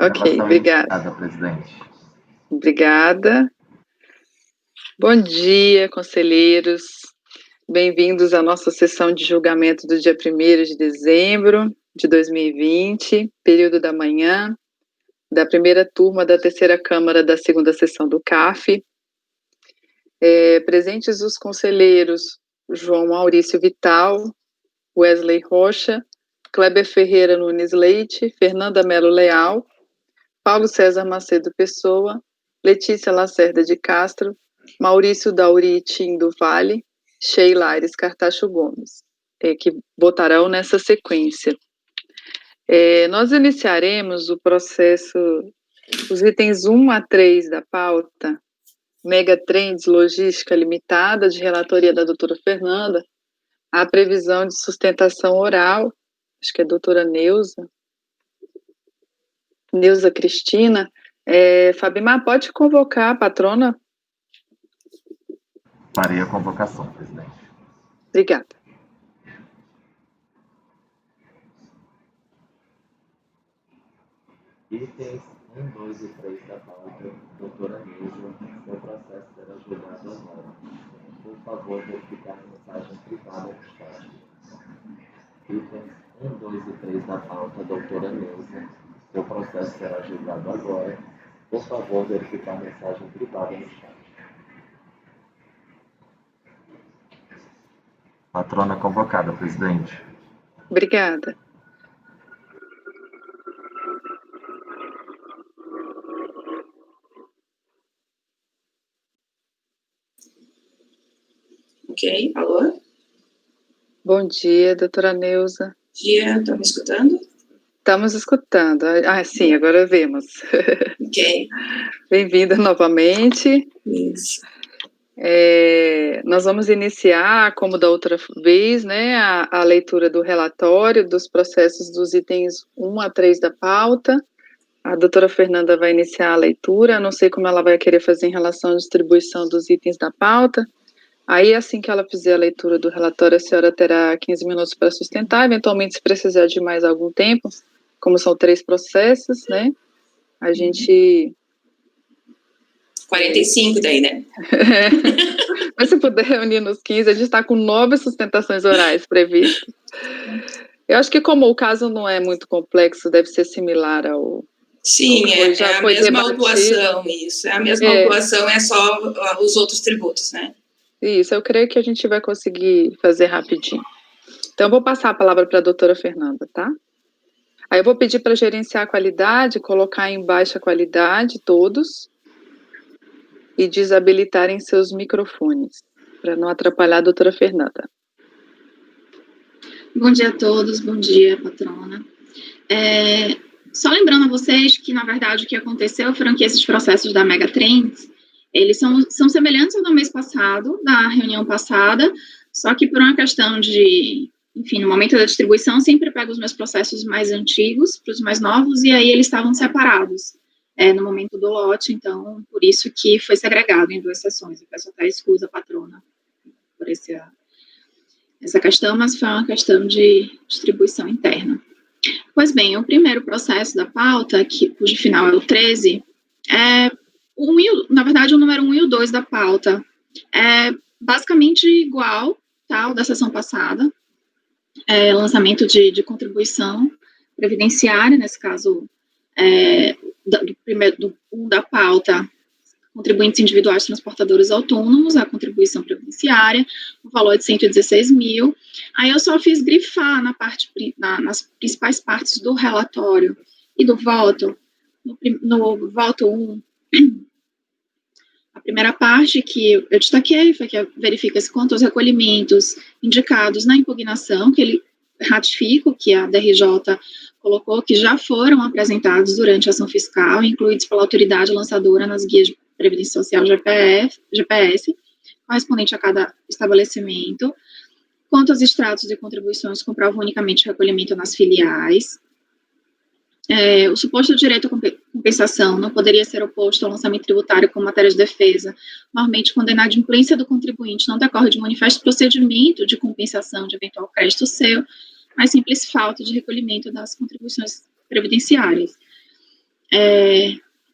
Ok, obrigada. Obrigada, presidente. Obrigada. Bom dia, conselheiros. Bem-vindos à nossa sessão de julgamento do dia 1º de dezembro de 2020, período da manhã, da primeira turma da terceira Câmara da segunda sessão do CAF. Presentes os conselheiros João Maurício Vital, Wesley Rocha, Kleber Ferreira Nunes Leite, Fernanda Melo Leal, Paulo César Macedo Pessoa, Letícia Lacerda de Castro, Maurício Dauri Tim do Vale, Sheila Aires Cartacho Gomes, que votarão nessa sequência. Nós iniciaremos o processo, os itens 1 a 3 da pauta, Megatrends Logística Limitada, de relatoria da doutora Fernanda, a previsão de sustentação oral, acho que é a doutora Neuza Cristina. Fabimar, pode convocar a patrona? Farei a convocação, presidente. Obrigada. Itens 1, 2 e 3 da pauta, doutora Neuza, seu processo será julgado agora. Por favor, verificar a mensagem privada no chat. Itens 1, 2 e 3 da pauta, doutora Neuza, seu processo será julgado agora. Por favor, verificar a mensagem privada no chat. Patrona convocada, presidente. Obrigada. Ok, alô? Bom dia, doutora Neuza. Bom dia, estão me escutando? Estamos escutando. Sim, agora vemos. Ok. Bem-vinda novamente. Isso. Nós vamos iniciar, como da outra vez, né, a leitura do relatório dos processos dos itens 1 a 3 da pauta. A doutora Fernanda vai iniciar a leitura, não sei como ela vai querer fazer em relação à distribuição dos itens da pauta. Aí, assim que ela fizer a leitura do relatório, a senhora terá 15 minutos para sustentar, eventualmente, se precisar de mais algum tempo, como são 3 processos, né, a gente... 45 daí, né? Mas se puder reunir nos 15, a gente está com 9 sustentações orais previstas. Eu acho que como o caso não é muito complexo, deve ser similar ao... Sim, é a mesma autuação, isso. É a mesma autuação, é só os outros tributos, né? Isso, eu creio que a gente vai conseguir fazer rapidinho. Então, eu vou passar a palavra para a doutora Fernanda, tá? Aí eu vou pedir para gerenciar a qualidade, colocar em baixa qualidade todos e desabilitarem seus microfones, para não atrapalhar a doutora Fernanda. Bom dia a todos, bom dia, patrona. Só lembrando a vocês que, na verdade, o que aconteceu foram que esses processos da Megatrends, eles são semelhantes ao do mês passado, da reunião passada, só que por uma questão de, enfim, no momento da distribuição, eu sempre pego os meus processos mais antigos para os mais novos, e aí eles estavam separados no momento do lote, então, por isso que foi segregado em 2 sessões. Eu peço até excusa, patrona, por essa questão, mas foi uma questão de distribuição interna. Pois bem, o primeiro processo da pauta, cujo final é o 13, na verdade, o número 1 e o 2 da pauta é basicamente igual, tá, ao da sessão passada, lançamento de contribuição previdenciária, nesse caso, do 1 da pauta, contribuintes individuais transportadores autônomos, a contribuição previdenciária, o valor é de 116 mil. Aí eu só fiz grifar nas principais partes do relatório e do voto. No voto 1, a primeira parte que eu destaquei foi que verifica-se quanto aos recolhimentos indicados na impugnação, que ele ratifica, que a DRJ colocou, que já foram apresentados durante a ação fiscal, incluídos pela autoridade lançadora nas guias de Previdência Social GPS, correspondente a cada estabelecimento. Quanto aos extratos de contribuições, comprovam unicamente o recolhimento nas filiais. O suposto direito à compensação não poderia ser oposto ao lançamento tributário como matéria de defesa. Normalmente, quando a inadimplência do contribuinte não decorre de manifesto procedimento de compensação de eventual crédito seu, mas simples falta de recolhimento das contribuições previdenciárias.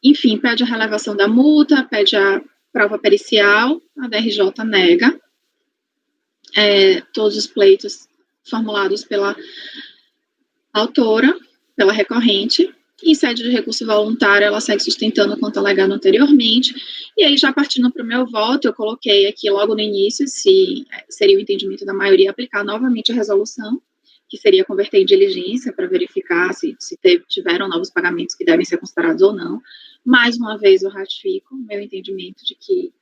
Enfim, pede a relevação da multa, pede a prova pericial, a DRJ nega. Todos os pleitos formulados pela autora, pela recorrente, em sede de recurso voluntário, ela segue sustentando quanto alegado anteriormente, e aí, já partindo para o meu voto, eu coloquei aqui logo no início, se seria o entendimento da maioria, aplicar novamente a resolução, que seria converter em diligência, para verificar se tiveram novos pagamentos que devem ser considerados ou não. Mais uma vez, eu ratifico o meu entendimento de que,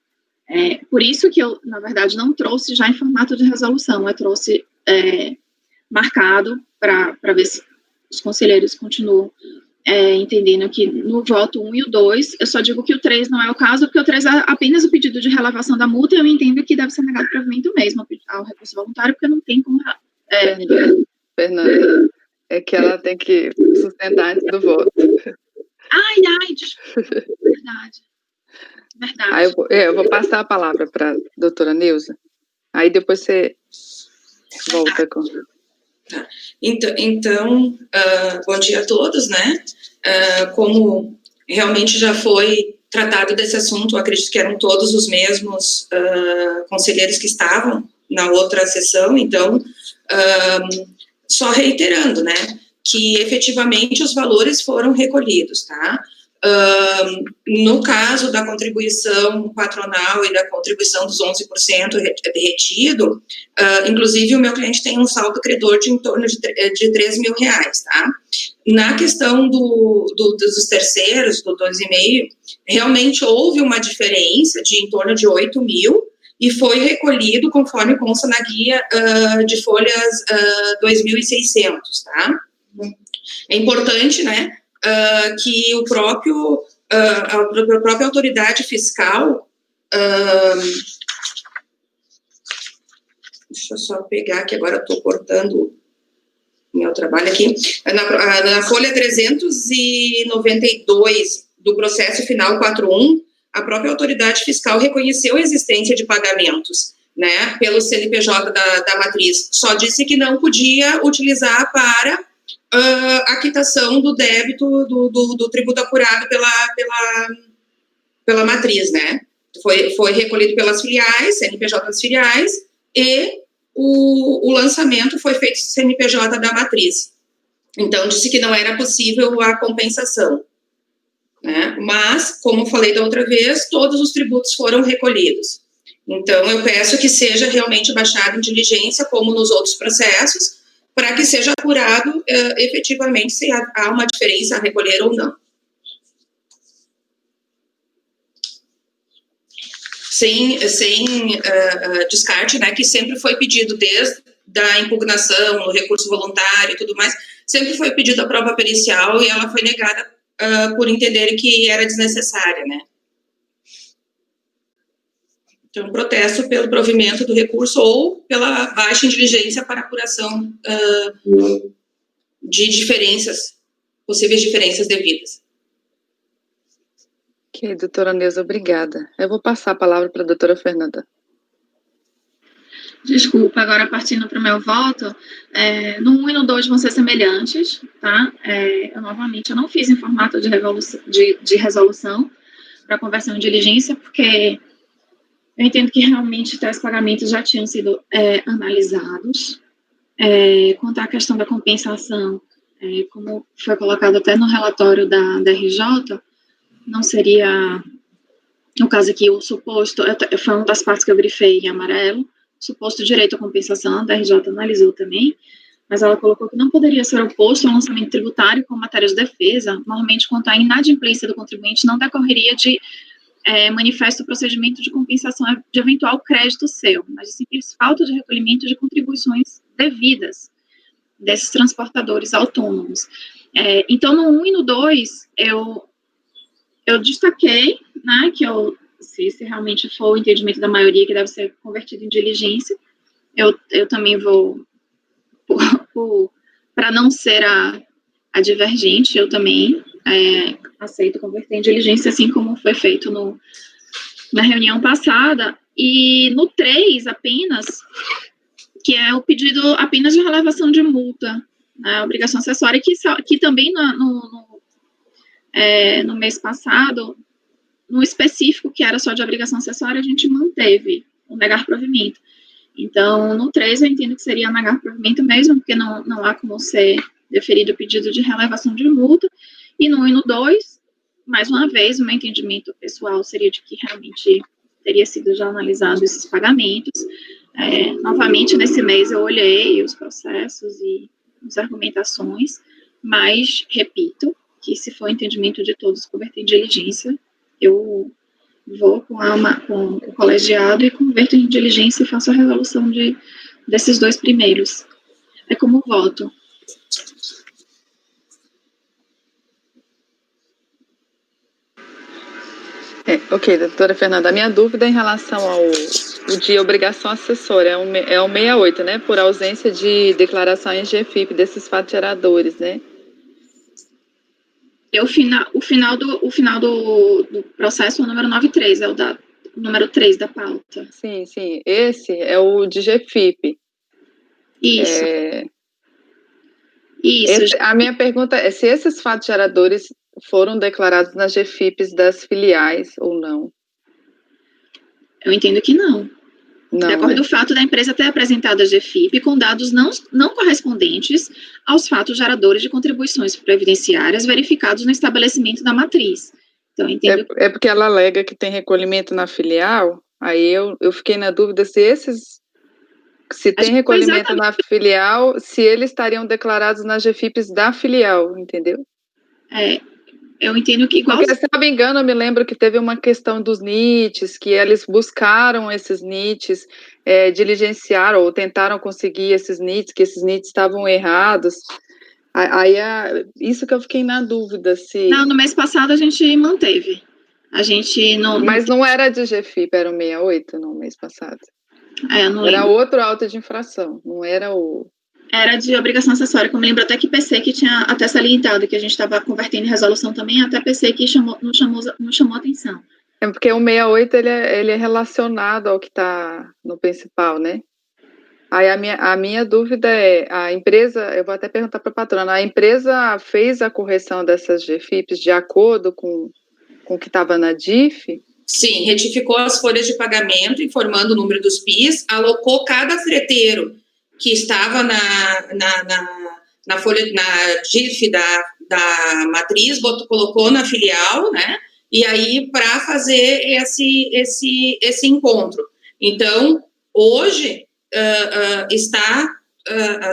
por isso que eu, na verdade, não trouxe já em formato de resolução, eu trouxe marcado para ver se os conselheiros continuam entendendo que no voto 1 e o 2, eu só digo que o 3 não é o caso, porque o 3 é apenas o pedido de relevação da multa, e eu entendo que deve ser negado provimento mesmo ao recurso voluntário, porque não tem como... Fernanda, é que ela tem que sustentar antes do voto. Ai, desculpa, verdade. Eu vou passar a palavra para a doutora Neuza, aí depois você volta com... Tá. Então, bom dia a todos, né? Como realmente já foi tratado desse assunto, acredito que eram todos os mesmos conselheiros que estavam na outra sessão, então, só reiterando, né, que efetivamente os valores foram recolhidos, tá? No caso da contribuição patronal e da contribuição dos 11% retido, inclusive o meu cliente tem um saldo credor de em torno de R$3.000, tá? Na questão dos terceiros, do 2,5, realmente houve uma diferença de em torno de 8.000 e foi recolhido conforme consta na guia de folhas 2.600, tá? É importante, né, que a própria autoridade fiscal, deixa eu só pegar, que agora estou cortando meu trabalho aqui, na folha 392 do processo final 41, a própria autoridade fiscal reconheceu a existência de pagamentos, né, pelo CNPJ da matriz, só disse que não podia utilizar para a quitação do débito do tributo apurado pela matriz, né? Foi recolhido pelas filiais, CNPJ das filiais, e o lançamento foi feito CNPJ da matriz. Então, disse que não era possível a compensação, né? Mas, como falei da outra vez, todos os tributos foram recolhidos. Então, eu peço que seja realmente baixado em diligência, como nos outros processos, para que seja apurado efetivamente se há uma diferença a recolher ou não. Sem descarte, né, que sempre foi pedido desde a impugnação, no recurso voluntário e tudo mais, sempre foi pedido a prova pericial e ela foi negada por entender que era desnecessária, né. Então, protesto pelo provimento do recurso ou pela baixa em diligência para apuração de diferenças, possíveis diferenças devidas. Ok, doutora Neuza, obrigada. Eu vou passar a palavra para a doutora Fernanda. Desculpa, agora partindo para o meu voto, no 1 e no 2 vão ser semelhantes, tá? Eu não fiz em formato de resolução para conversão em diligência, porque eu entendo que realmente tais pagamentos já tinham sido analisados. Quanto à questão da compensação, como foi colocado até no relatório da RJ, não seria, no caso aqui, o suposto, foi uma das partes que eu grifei em amarelo, suposto direito à compensação, a RJ analisou também, mas ela colocou que não poderia ser oposto ao lançamento tributário com matéria de defesa, normalmente quanto à inadimplência do contribuinte não decorreria de manifesta o procedimento de compensação de eventual crédito seu, mas de simples falta de recolhimento de contribuições devidas desses transportadores autônomos. Então, no 1 e no 2, eu destaquei, né, que se realmente for o entendimento da maioria que deve ser convertido em diligência, eu também vou, para não ser a divergente, eu também aceito converter em diligência, assim como foi feito na reunião passada. E no 3, apenas, que é o pedido apenas de relevação de multa, né, obrigação acessória, que também no mês passado, no específico, que era só de obrigação acessória, a gente manteve o negar provimento. Então, no 3, eu entendo que seria negar provimento mesmo, porque não há como ser deferido o pedido de relevação de multa. E no 1 e no 2, mais uma vez, o meu entendimento pessoal seria de que realmente teria sido já analisado esses pagamentos. Novamente, nesse mês, eu olhei os processos e as argumentações, mas, repito, que se for entendimento de todos converter em diligência, eu vou com o colegiado e converto em diligência e faço a resolução desses 2 primeiros. É como voto. Ok, doutora Fernanda, a minha dúvida em relação ao de obrigação acessória é o 68, né? Por ausência de declaração em GFIP desses fatos geradores, né? O final do processo é o número 93, é o número 3 da pauta. Sim. Esse é o de GFIP. Isso. Isso. A minha pergunta é se esses fatos geradores foram declarados nas GFIPs das filiais ou não. Eu entendo que não. De acordo com o fato da empresa ter apresentado a GFIP com dados não correspondentes aos fatos geradores de contribuições previdenciárias verificados no estabelecimento da matriz. Então, eu entendo... É porque ela alega que tem recolhimento na filial, aí eu fiquei na dúvida se tem recolhimento na filial, se eles estariam declarados nas GFIPs da filial, entendeu? Eu entendo que igual... Porque, se não me engano, eu me lembro que teve uma questão dos NITs, que eles buscaram esses NITs, diligenciaram ou tentaram conseguir esses NITs, que esses NITs estavam errados. Aí, isso que eu fiquei na dúvida, se... Não, no mês passado a gente manteve. A gente não... Mas não era de GFIP, era o 68 no mês passado. Não era lembro. Outro auto de infração, não era o... Era de obrigação acessória, como eu lembro até que PC que tinha até salientado, que a gente estava convertendo em resolução também, até PC que não chamou atenção. É porque o 68, ele é relacionado ao que está no principal, né? Aí a minha dúvida é, a empresa, eu vou até perguntar para a patrona, a empresa fez a correção dessas GFIPs de acordo com o que estava na DIF? Sim, retificou as folhas de pagamento, informando o número dos PIS, alocou cada freteiro que estava na folha, na DIF da matriz, colocou na filial, né? E aí, para fazer esse encontro. Então, hoje, está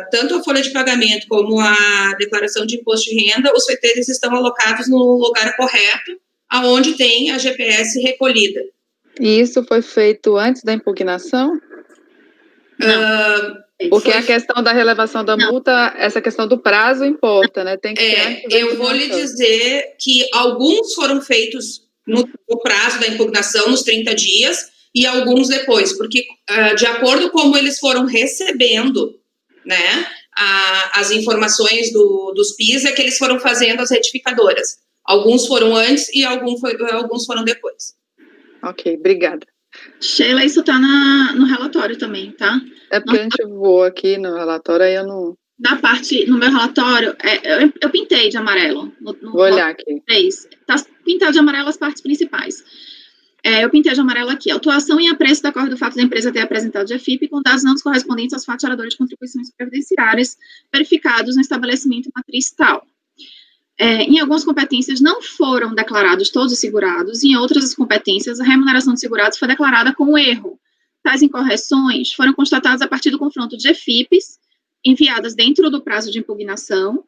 tanto a folha de pagamento como a declaração de imposto de renda, os freteiros estão alocados no lugar correto, aonde tem a GPS recolhida. E isso foi feito antes da impugnação? Porque a questão da relevação da multa, essa questão do prazo importa, né? Tem que ser antes da eu vou lhe dizer que alguns foram feitos no prazo da impugnação, nos 30 dias, e alguns depois, porque de acordo com como eles foram recebendo, né, as informações dos PIS, é que eles foram fazendo as retificadoras. Alguns foram antes e alguns foram depois. Ok, obrigada. Sheila, isso está no relatório também, tá? É porque a gente voou aqui no relatório, aí eu não... No meu relatório, eu pintei de amarelo. Vou olhar aqui. Está pintado de amarelo as partes principais. Eu pintei de amarelo aqui. Autuação em apreço da acordo do fato da empresa ter apresentado de GFIP com dados não correspondentes aos fatos geradores de contribuições previdenciárias verificados no estabelecimento matriz tal. Em algumas competências não foram declarados todos os segurados, em outras as competências a remuneração de segurados foi declarada com erro. Tais incorreções foram constatadas a partir do confronto de GFIPs enviadas dentro do prazo de impugnação,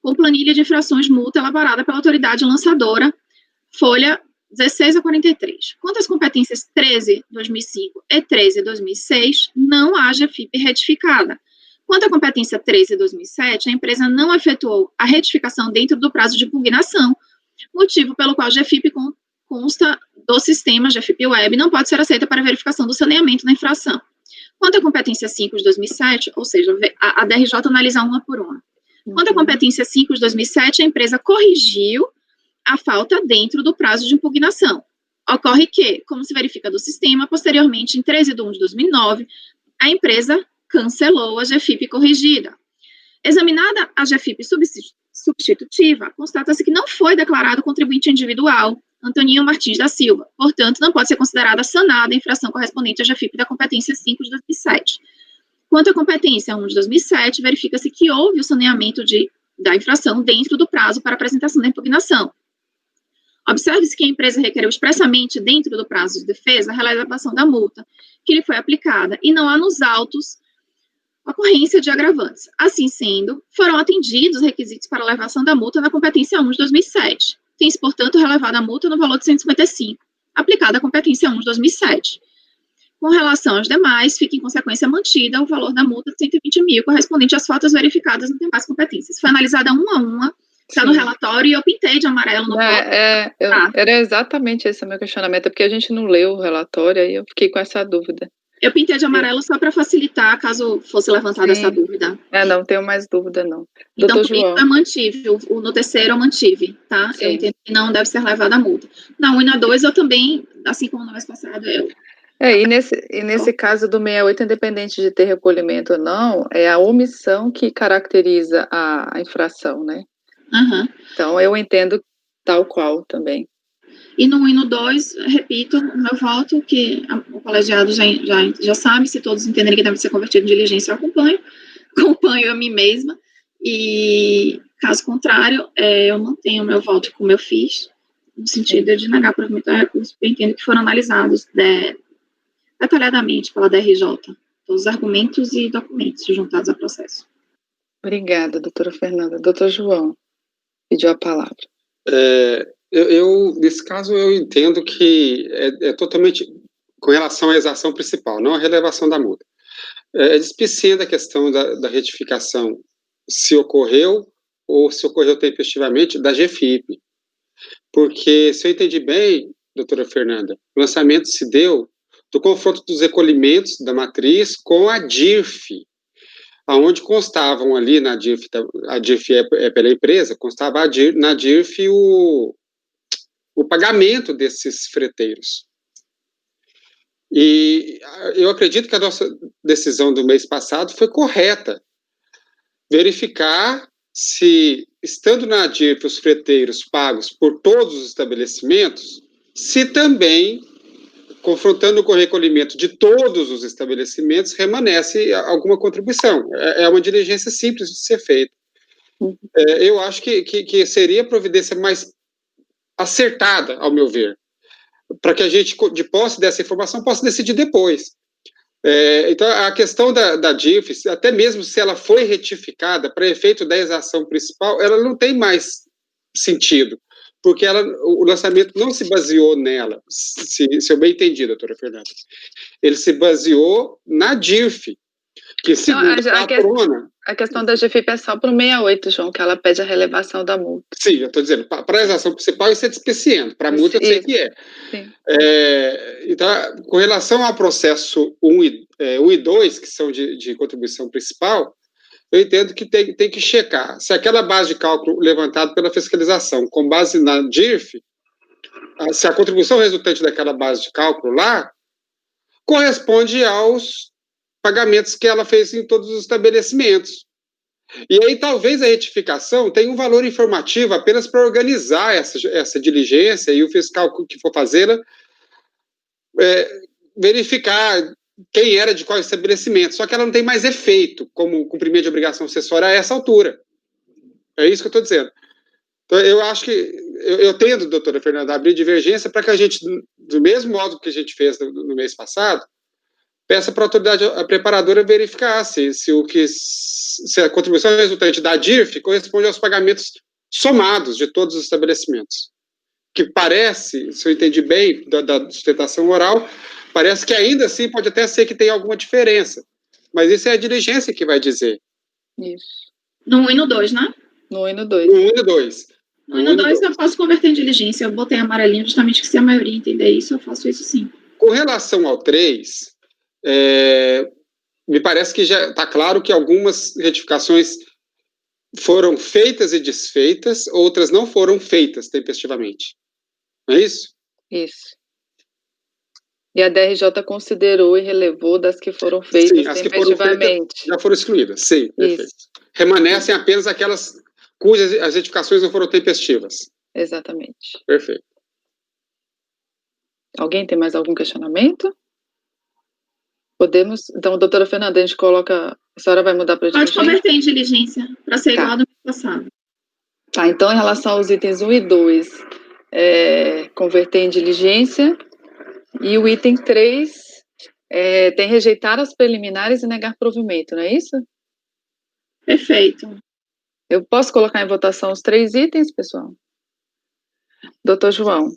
com planilha de infrações multa elaborada pela autoridade lançadora, folha 16 a 43. Quanto às competências 13/2005 e 13/2006, não há GFIP retificada. Quanto à competência 13/2007, a empresa não efetuou a retificação dentro do prazo de impugnação, motivo pelo qual a GFIP consta do sistema GFIP Web não pode ser aceita para verificação do saneamento da infração. Quanto à competência 5 de 2007, ou seja, a DRJ analisa uma por uma. Quanto à competência 5 de 2007, a empresa corrigiu a falta dentro do prazo de impugnação. Ocorre que, como se verifica do sistema, posteriormente, em 13/1 de 2009, a empresa cancelou a GFIP corrigida. Examinada a GFIP substitutiva, constata-se que não foi declarado contribuinte individual, Antoninho Martins da Silva. Portanto, não pode ser considerada sanada a infração correspondente à GFIP da competência 5 de 2007. Quanto à competência 1 de 2007, verifica-se que houve o saneamento da infração dentro do prazo para apresentação da impugnação. Observe-se que a empresa requereu expressamente, dentro do prazo de defesa, a realização da multa que lhe foi aplicada e não há nos autos ocorrência de agravantes. Assim sendo, foram atendidos os requisitos para a elevação da multa na competência 1 de 2007. Tem-se, portanto, relevado a multa no valor de 155, aplicada à competência 1 de 2007. Com relação aos demais, fica em consequência mantida o valor da multa de 120 mil, correspondente às faltas verificadas nas demais competências. Foi analisada uma, está no relatório, e eu pintei de amarelo no Era exatamente esse o meu questionamento, porque a gente não leu o relatório, aí eu fiquei com essa dúvida. Eu pintei de amarelo só para facilitar, caso fosse levantada essa dúvida. Não tenho mais dúvida, não. Então, por isso eu mantive, no terceiro eu mantive, tá? Sim. Eu entendo que não deve ser levada a multa. Na 1 e na 2 eu também, assim como no mês passado, e nesse caso do 68, independente de ter recolhimento ou não, é a omissão que caracteriza a infração, né? Uhum. Então, eu entendo tal qual também. E no 1 e no 2, repito o meu voto, que o colegiado já sabe, se todos entenderem que deve ser convertido em diligência, eu acompanho a mim mesma, e caso contrário, eu mantenho o meu voto como eu fiz, no sentido de negar provimento ao recurso, porque eu entendo que foram analisados detalhadamente pela DRJ, todos os argumentos e documentos juntados ao processo. Obrigada, doutora Fernanda. Doutor João, pediu a palavra. Nesse caso, eu entendo que é totalmente com relação à exação principal, não a relevação da multa. Despiciando a questão da retificação, se ocorreu ou se ocorreu tempestivamente, da GFIP. Porque, se eu entendi bem, doutora Fernanda, o lançamento se deu do confronto dos recolhimentos da matriz com a DIRF, aonde constavam ali na DIRF, a DIRF é pela empresa, constava na DIRF o pagamento desses freteiros. E eu acredito que a nossa decisão do mês passado foi correta. Verificar se, estando na DIRF os freteiros pagos por todos os estabelecimentos, se também, confrontando com o recolhimento de todos os estabelecimentos, remanesce alguma contribuição. É uma diligência simples de ser feita. Eu acho que seria a providência mais acertada, ao meu ver, para que a gente, de posse dessa informação, possa decidir depois. Então, a questão da DIRF, até mesmo se ela foi retificada para efeito da exação principal, ela não tem mais sentido, porque o lançamento não se baseou nela, se eu bem entendi, doutora Fernanda. Ele se baseou na DIRF, que segundo a patrona... A questão da GFIP é só para o 68, João, que ela pede a relevação da multa. Sim, eu estou dizendo, para a exação principal isso é despeciando, para a multa eu sei que é. Sim. Então, com relação ao processo 1 e 2, que são de contribuição principal, eu entendo que tem que checar se aquela base de cálculo levantada pela fiscalização, com base na DIRF, se a contribuição resultante daquela base de cálculo lá, corresponde aos pagamentos que ela fez em todos os estabelecimentos. E aí talvez a retificação tenha um valor informativo apenas para organizar essa diligência e o fiscal que for fazê-la verificar quem era de qual estabelecimento, só que ela não tem mais efeito como cumprimento de obrigação acessória a essa altura. É isso que eu estou dizendo. Então, eu acho que eu tendo, doutora Fernanda, abrir divergência para que a gente, do mesmo modo que a gente fez no mês passado, peça para a autoridade preparadora verificar se a contribuição resultante da DIRF corresponde aos pagamentos somados de todos os estabelecimentos. Que parece, se eu entendi bem, da sustentação oral, parece que ainda assim pode até ser que tenha alguma diferença. Mas isso é a diligência que vai dizer. Isso. No 1 e no 2, né? No 1 e no 2. No 1 e no 2. No 1 e no 2 eu posso converter em diligência. Eu botei amarelinho justamente que se a maioria entender isso, eu faço isso sim. Com relação ao 3... me parece que já está claro que algumas retificações foram feitas e desfeitas, outras não foram feitas tempestivamente. Não é isso? Isso. E a DRJ considerou e relevou das que foram feitas tempestivamente. Já foram excluídas, sim, perfeito. Remanescem apenas aquelas cujas as edificações não foram tempestivas. Exatamente. Perfeito. Alguém tem mais algum questionamento? Podemos, então, doutora Fernanda, a gente coloca, a senhora vai mudar para Pode diligência? converter em diligência, para ser igual ao do mês passado. Tá, então, em relação aos itens 1 e 2, converter em diligência, e o item 3 tem rejeitar as preliminares e negar provimento, não é isso? Perfeito. Eu posso colocar em votação os 3 itens, pessoal? Doutor João.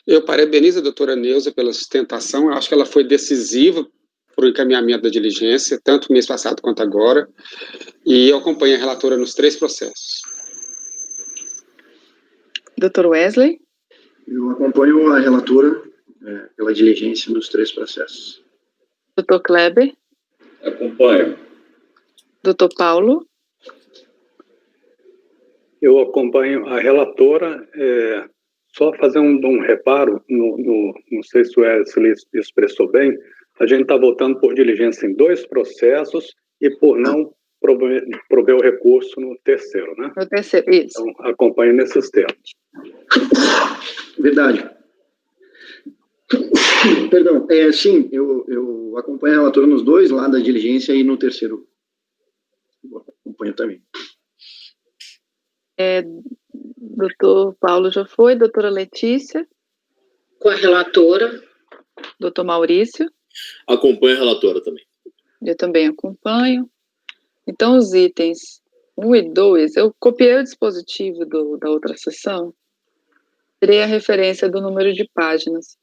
Eu parabenizo a doutora Neuza pela sustentação, eu acho que ela foi decisiva para o encaminhamento da diligência, tanto mês passado quanto agora, e eu acompanho a relatora nos 3 processos. Doutor Wesley. Eu acompanho a relatora pela diligência nos 3 processos. Doutor Kleber. Acompanho. Doutor Paulo. Eu acompanho a relatora, só fazer um reparo, não sei se o Wesley expressou bem, a gente está votando por diligência em 2 processos e por não prover o recurso no terceiro, né? No terceiro, isso. Então, acompanho nesses termos. Verdade. Perdão, sim, eu acompanho a relatora nos 2, lá da diligência e no terceiro. Eu acompanho também. Doutor Paulo já foi, doutora Letícia. Com a relatora. Doutor Maurício. Acompanho a relatora também. Eu também acompanho. Então, os itens 1 e 2, eu copiei o dispositivo da outra sessão, tirei a referência do número de páginas.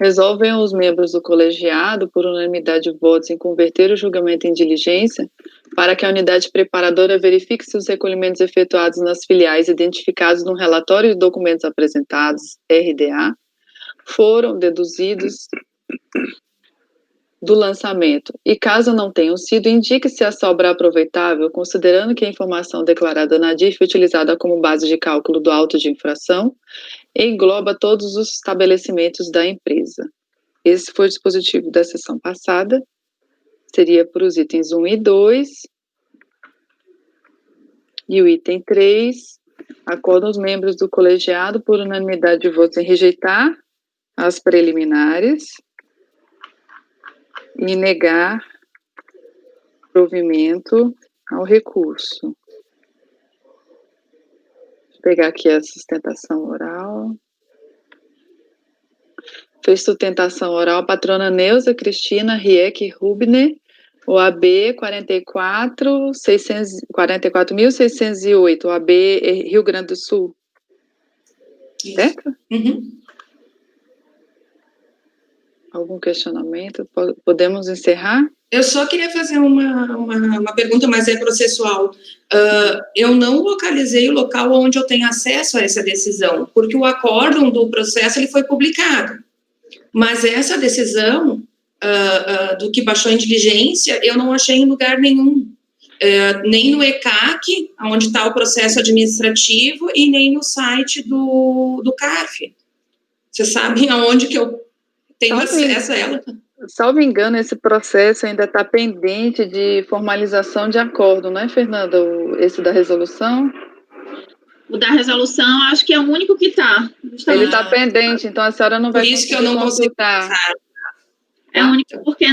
Resolvem os membros do colegiado, por unanimidade de votos, em converter o julgamento em diligência, para que a unidade preparadora verifique se os recolhimentos efetuados nas filiais identificados no relatório de documentos apresentados, RDA, foram deduzidos do lançamento, e caso não tenham sido, indique se a sobra aproveitável, considerando que a informação declarada na DIF é utilizada como base de cálculo do auto de infração, engloba todos os estabelecimentos da empresa. Esse foi o dispositivo da sessão passada, seria para os itens 1 e 2, e o item 3, acordam os membros do colegiado por unanimidade de votos em rejeitar as preliminares, e negar provimento ao recurso. Vou pegar aqui a sustentação oral. Fez sustentação oral patrona Neuza Cristina Rieck Rubner, OAB 44.608, OAB Rio Grande do Sul. Isso. Certo? Uhum. Algum questionamento? Podemos encerrar? Eu só queria fazer uma pergunta, mas é processual. Eu não localizei o local onde eu tenho acesso a essa decisão, porque o acórdão do processo ele foi publicado. Mas essa decisão do que baixou em diligência, eu não achei em lugar nenhum. Nem no ECAC, onde está o processo administrativo, e nem no site do CARF. Vocês sabem aonde que eu tenho acesso a ela? Salvo engano, esse processo ainda está pendente de formalização de acordo, não é, Fernanda? Esse da resolução? O da resolução, acho que é o único que está. Ele está pendente, então a senhora não vai conseguir. Por isso que eu não consigo passar. É o único, porque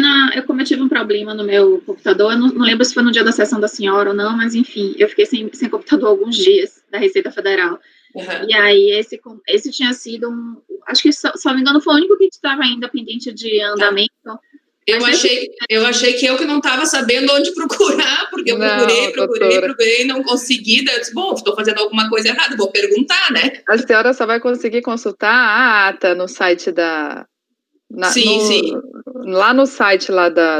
como eu tive um problema no meu computador, eu não lembro se foi no dia da sessão da senhora ou não, mas enfim, eu fiquei sem computador alguns dias da Receita Federal. Uhum. E aí, esse tinha sido acho que, só me engano, foi o único que estava ainda pendente de andamento. Eu achei que eu que não estava sabendo onde procurar, porque eu procurei, não consegui. Daí eu disse, bom, estou fazendo alguma coisa errada, vou perguntar, né? A senhora só vai conseguir consultar a ata no site sim. Lá no site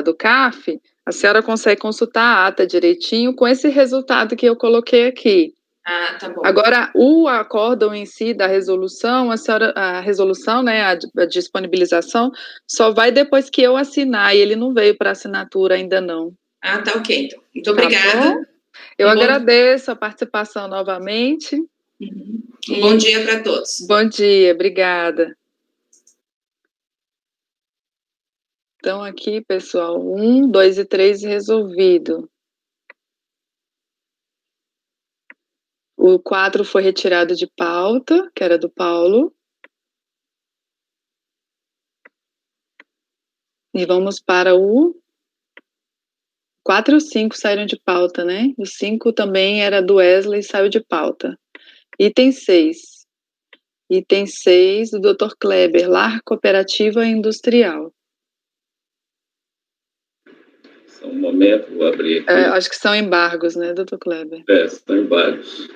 do CAF, a senhora consegue consultar a ata direitinho com esse resultado que eu coloquei aqui. Ah, tá bom. Agora, o acórdão em si da resolução, a resolução, né, a disponibilização, só vai depois que eu assinar, e ele não veio para assinatura ainda não. Ah, tá ok, então. Muito obrigada. Bom? Eu agradeço a participação novamente. Uhum. Bom dia para todos. Bom dia, obrigada. Então, aqui, pessoal, 1, 2 e 3 resolvido. O 4 foi retirado de pauta, que era do Paulo. E vamos para o 4 e o 5 saíram de pauta, né? O 5 também era do Wesley e saiu de pauta. Item 6. Item 6 do Dr. Kleber, lar cooperativa industrial. Só um momento, vou abrir aqui. Acho que são embargos, né, Dr. Kleber? São embargos.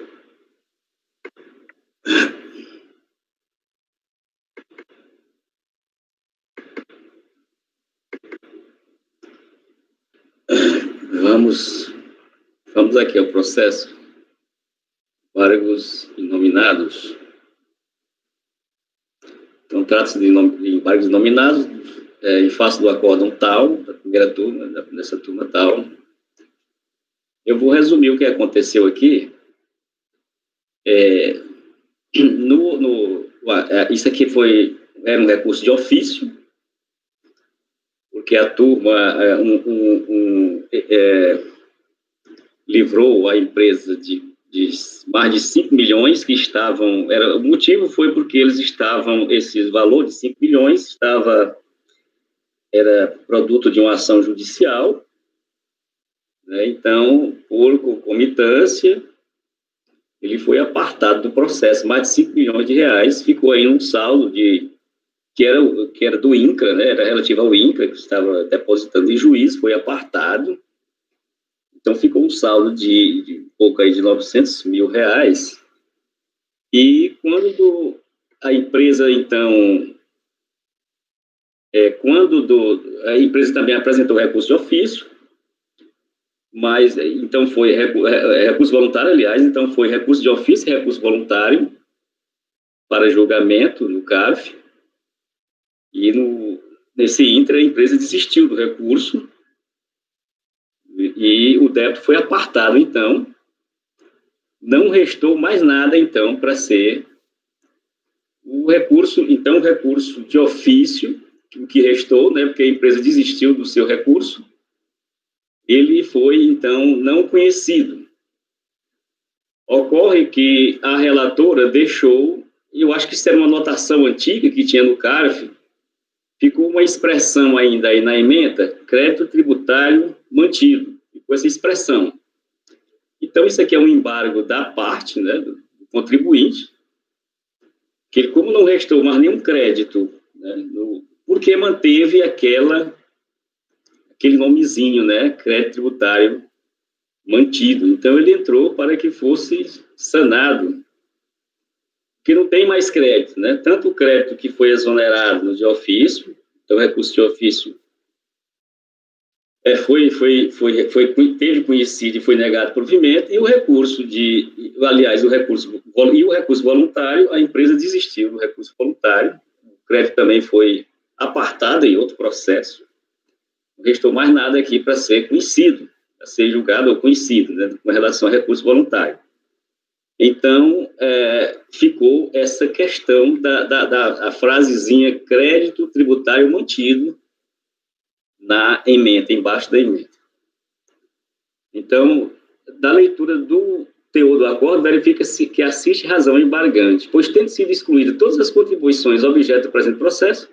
Vamos aqui ao processo. Embargos inominados. Então, trata-se de embargos inominados em face do acórdão tal, da primeira turma, dessa turma tal. Eu vou resumir o que aconteceu aqui. Isso aqui era um recurso de ofício, porque a turma livrou a empresa de mais de 5 milhões que estavam... o motivo foi porque esse valor de 5 milhões era produto de uma ação judicial, né? Então, por concomitância, ele foi apartado do processo, mais de 5 milhões de reais, ficou aí um saldo que era do INCRA, né? Era relativo ao INCRA, que estava depositando em juízo, foi apartado. Então, ficou um saldo de pouco aí de 900 mil reais. E quando a empresa, então... a empresa também apresentou recurso de ofício, mas, então, foi recurso voluntário, aliás, então foi recurso de ofício e recurso voluntário para julgamento no CARF. E nesse ínter, a empresa desistiu do recurso e o débito foi apartado, então. Não restou mais nada, então, para ser o recurso, então, o recurso de ofício, o que restou, né, porque a empresa desistiu do seu recurso, ele foi, então, não conhecido. Ocorre que a relatora deixou, eu acho que isso era uma anotação antiga que tinha no CARF, ficou uma expressão ainda aí na ementa, crédito tributário mantido, ficou essa expressão. Então, isso aqui é um embargo da parte, né, do contribuinte, que ele, como não restou mais nenhum crédito, né, porque manteve aquele nomezinho, né, crédito tributário mantido. Então, ele entrou para que fosse sanado, que não tem mais crédito, né? Tanto o crédito que foi exonerado no de ofício, então, o recurso de ofício teve conhecido e foi negado provimento, e o recurso voluntário, a empresa desistiu do recurso voluntário, o crédito também foi apartado em outro processo, não restou mais nada aqui para ser conhecido, para ser julgado ou conhecido, né, com relação ao recurso voluntário. Então, ficou essa questão da frasezinha crédito tributário mantido na ementa, embaixo da ementa. Então, da leitura do teor do acordo, verifica-se que assiste razão embargante, pois tendo sido excluídas todas as contribuições objeto do presente processo,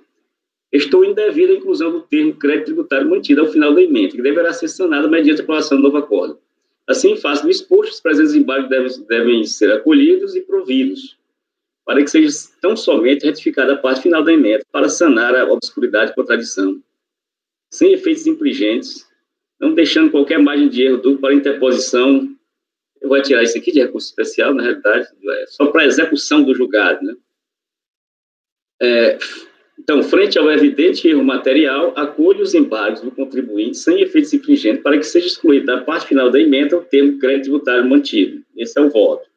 estou indevida a inclusão do termo crédito tributário mantido ao final da ementa, que deverá ser sanada mediante a aprovação do novo acordo. Assim, em face do exposto, os presentes embargos devem ser acolhidos e providos, para que seja tão somente retificada a parte final da ementa, para sanar a obscuridade e contradição, sem efeitos infringentes, não deixando qualquer margem de erro dúvida para interposição. Eu vou tirar isso aqui de recurso especial, na realidade, só para execução do julgado, né? Então, frente ao evidente erro material, acolhe os embargos do contribuinte sem efeitos infringentes para que seja excluído da parte final da ementa o termo crédito tributário mantido. Esse é o voto.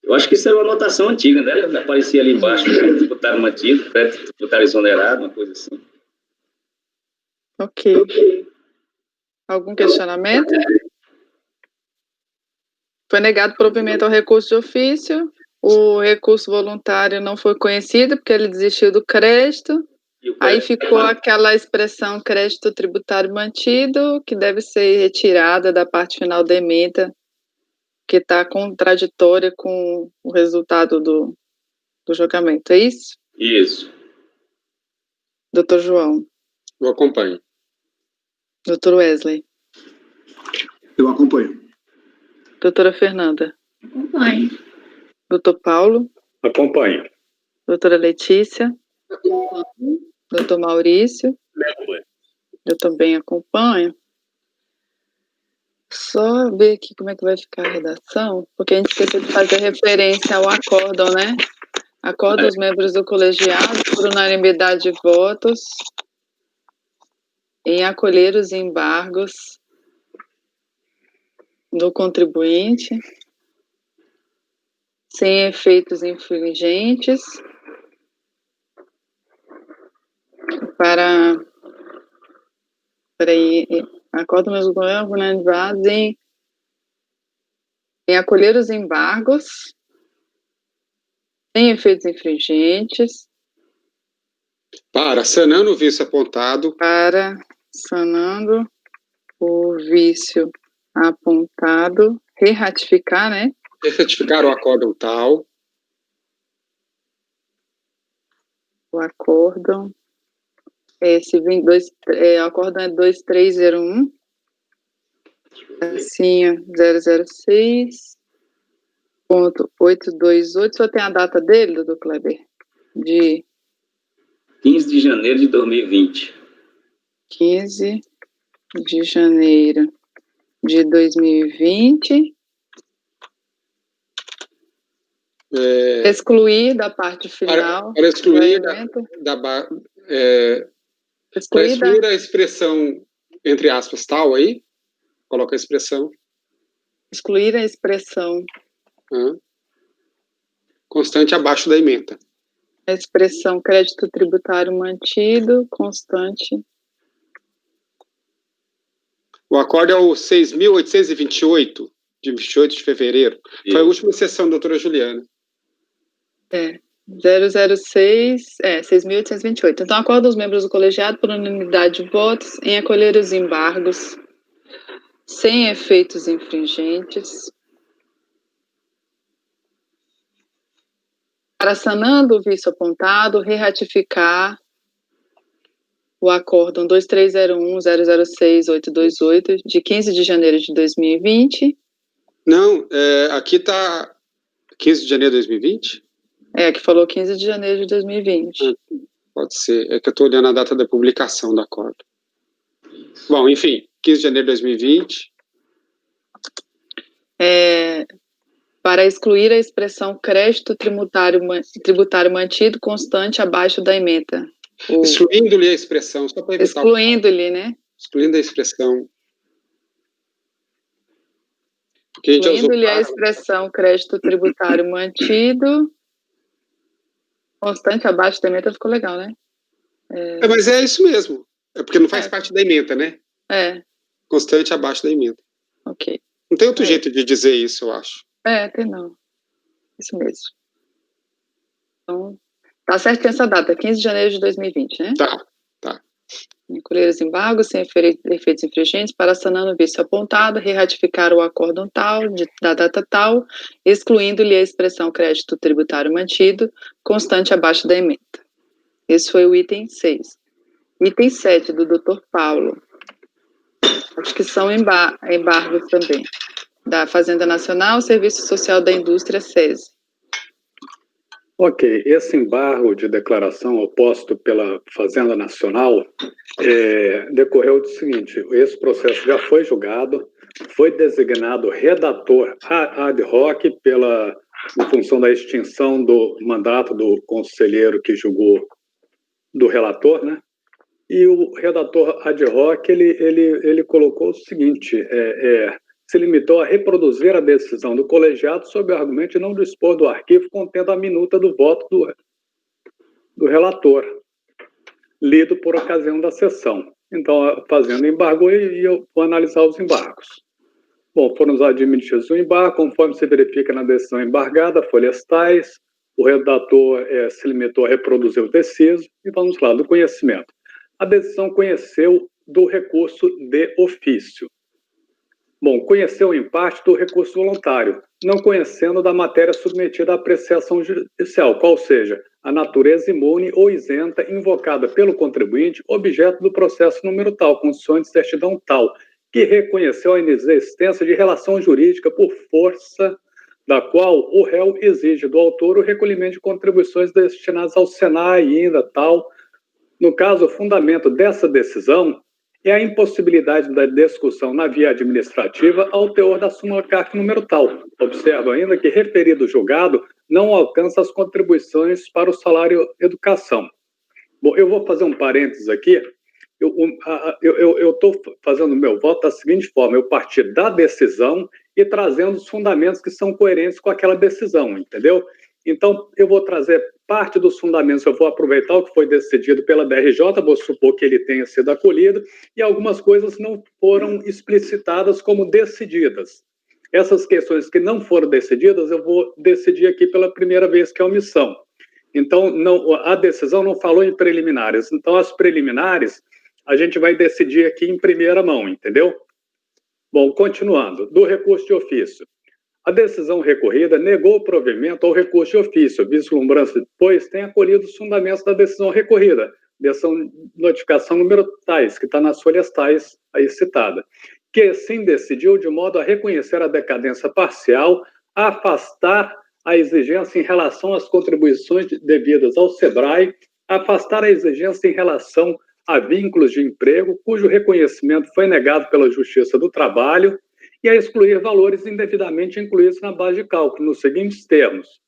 Eu acho que isso era uma anotação antiga, né? Aparecia ali embaixo, crédito tributário mantido, crédito tributário exonerado, uma coisa assim. Ok. Algum questionamento? Foi negado provimento ao recurso de ofício, o recurso voluntário não foi conhecido, porque ele desistiu do crédito, Aí ficou aquela expressão crédito tributário mantido, que deve ser retirada da parte final da emenda, que está contraditória com o resultado do julgamento, é isso? Isso. Doutor João. Eu acompanho. Doutor Wesley. Eu acompanho. Doutora Fernanda. Acompanho. Doutor Paulo. Acompanho. Doutora Letícia. Doutor Maurício. Eu também acompanho. Só ver aqui como é que vai ficar a redação, porque a gente esqueceu de fazer referência ao acórdão, né? Acordo os membros do colegiado, por unanimidade de votos, em acolher os embargos do contribuinte, sem efeitos infringentes, acordo os membros do colegiado, por unanimidade em acolher os embargos, sem efeitos infringentes. Para, sanando o vício apontado. Para, sanando o vício apontado, reratificar, né? Retificar o acórdão tal. O acórdão. Esse acórdão é 2301. Assim, 006.828. Só tem a data dele, doutor Kleber? De 15 de janeiro de 2020. 15 de janeiro de 2020. Excluir da parte final. Para excluir excluir a expressão, entre aspas, tal aí. Coloca a expressão. Excluir a expressão. Constante abaixo da ementa. A expressão crédito tributário mantido, constante. O acórdão é o 6.828, de 28 de fevereiro. Foi a última sessão, doutora Juliana. 6.828. Então, acordo os membros do colegiado por unanimidade de votos em acolher os embargos sem efeitos infringentes, para, sanando o vício apontado, reratificar o acórdão 2301.006.828, de 15 de janeiro de 2020. Não, aqui está 15 de janeiro de 2020? Que falou 15 de janeiro de 2020. Pode ser, é que eu estou olhando a data da publicação do acórdão. Bom, enfim, 15 de janeiro de 2020. Para excluir a expressão crédito tributário mantido constante abaixo da ementa. Excluindo-lhe a expressão, só para evitar. Excluindo-lhe, né? Excluindo a expressão. Excluindo-lhe a expressão crédito tributário mantido constante abaixo da ementa, ficou legal, né? Mas é isso mesmo. É porque não faz parte da ementa, né? Constante abaixo da ementa. Ok. Não tem outro jeito de dizer isso, eu acho. Tem não. Isso mesmo. Então, tá certo essa data, 15 de janeiro de 2020, né? Tá. Encolher os embargos sem efeitos infringentes, para, sanando o vício apontado, reratificar o acórdão tal, da data tal, excluindo-lhe a expressão crédito tributário mantido, constante abaixo da ementa. Esse foi o item 6. Item 7, do Dr. Paulo. Acho que são embargos também. Da Fazenda Nacional, Serviço Social da Indústria, SESI. Ok, esse embargo de declaração oposto pela Fazenda Nacional decorreu do seguinte: esse processo já foi julgado, foi designado redator ad hoc em função da extinção do mandato do conselheiro que julgou, do relator, né? E o redator ad hoc, ele colocou o seguinte, se limitou a reproduzir a decisão do colegiado sob o argumento de não dispor do arquivo contendo a minuta do voto do relator, lido por ocasião da sessão. Então, a Fazenda embargou e eu vou analisar os embargos. Bom, foram admitidos o embargo, conforme se verifica na decisão embargada, folhas tais, O redator se limitou a reproduzir o tecido e vamos lá, do conhecimento. A decisão conheceu do recurso de ofício. Bom, conheceu em parte do recurso voluntário, não conhecendo da matéria submetida à apreciação judicial, qual seja a natureza imune ou isenta invocada pelo contribuinte, objeto do processo número tal, condições de certidão tal, que reconheceu a inexistência de relação jurídica por força da qual o réu exige do autor o recolhimento de contribuições destinadas ao SENAI e ainda tal. No caso, o fundamento dessa decisão é a impossibilidade da discussão na via administrativa ao teor da súmula CARF número tal. Observa ainda que referido julgado não alcança as contribuições para o salário educação. Bom, eu vou fazer um parênteses aqui. Eu estou fazendo o meu voto da seguinte forma: eu parti da decisão e trazendo os fundamentos que são coerentes com aquela decisão, entendeu? Então, eu vou trazer parte dos fundamentos, eu vou aproveitar o que foi decidido pela DRJ, vou supor que ele tenha sido acolhido, e algumas coisas não foram explicitadas como decididas. Essas questões que não foram decididas, eu vou decidir aqui pela primeira vez, que é a omissão. Então, a decisão não falou em preliminares. Então, as preliminares, a gente vai decidir aqui em primeira mão, entendeu? Bom, continuando, do recurso de ofício. A decisão recorrida negou o provimento ao recurso de ofício, vislumbrando, pois tem acolhido os fundamentos da decisão recorrida, decisão notificação número tais, que está nas folhas tais aí citada, que sim decidiu de modo a reconhecer a decadência parcial, a afastar a exigência em relação às contribuições devidas ao SEBRAE, afastar a exigência em relação a vínculos de emprego, cujo reconhecimento foi negado pela Justiça do Trabalho, e a excluir valores indevidamente incluídos na base de cálculo, nos seguintes termos.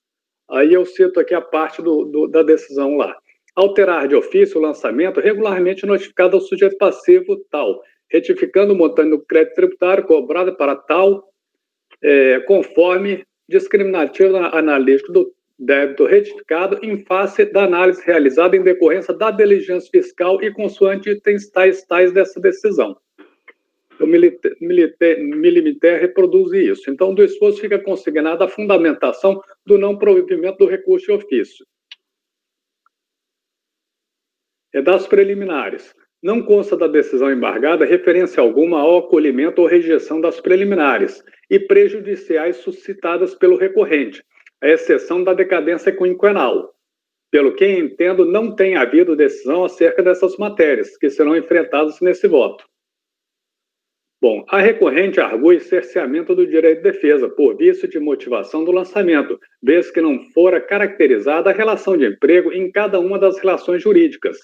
Aí eu cito aqui a parte da decisão lá. Alterar de ofício o lançamento regularmente notificado ao sujeito passivo tal, retificando o montante do crédito tributário cobrado para tal, conforme discriminativo analítico do débito retificado em face da análise realizada em decorrência da diligência fiscal e consoante itens tais dessa decisão. Eu me limitei a reproduzir isso. Então, do esforço fica consignada a fundamentação do não provimento do recurso de ofício. Das preliminares. Não consta da decisão embargada referência alguma ao acolhimento ou rejeição das preliminares e prejudiciais suscitadas pelo recorrente, à exceção da decadência quinquenal. Pelo que entendo, não tem havido decisão acerca dessas matérias, que serão enfrentadas nesse voto. Bom, a recorrente argue cerceamento do direito de defesa por vício de motivação do lançamento, vez que não fora caracterizada a relação de emprego em cada uma das relações jurídicas.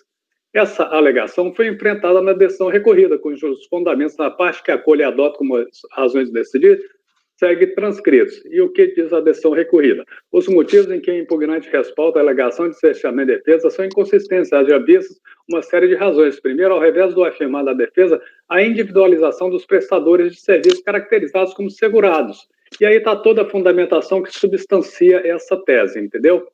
Essa alegação foi enfrentada na decisão recorrida, cujos fundamentos na parte que acolhe e adota como razões de decidir segue transcritos. E o que diz a decisão recorrida? Os motivos em que o impugnante respalda a alegação de cerceamento de defesa são inconsistentes, haja vistas uma série de razões. Primeiro, ao revés do afirmado da defesa, a individualização dos prestadores de serviços caracterizados como segurados. E aí está toda a fundamentação que substancia essa tese, entendeu?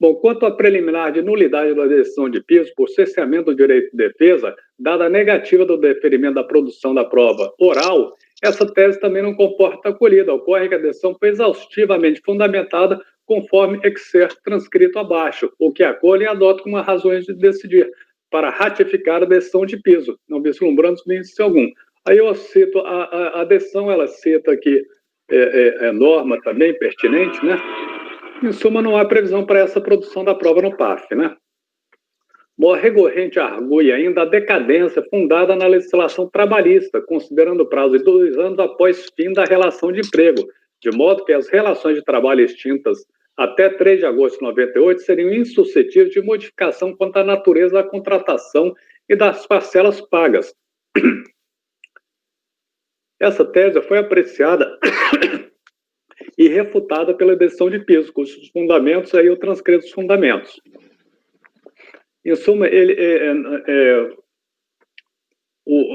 Bom, quanto à preliminar de nulidade da decisão de piso por cerceamento do direito de defesa, dada a negativa do deferimento da produção da prova oral, essa tese também não comporta acolhida. Ocorre que a decisão foi exaustivamente fundamentada conforme exer transcrito abaixo, o que acolhe e adota como razões de decidir, para ratificar a decisão de piso, não vislumbrando vício algum. Aí eu cito a decisão, ela cita aqui norma também pertinente, né? Em suma, não há previsão para essa produção da prova no PAF, né? Bom, a recorrente argue ainda a decadência fundada na legislação trabalhista, considerando o prazo de 2 anos após fim da relação de emprego, de modo que as relações de trabalho extintas até 3 de agosto de 98 seriam insuscetíveis de modificação quanto à natureza da contratação e das parcelas pagas. Essa tese foi apreciada e refutada pela decisão de piso, cujos fundamentos, aí eu transcrevo os fundamentos. Em suma,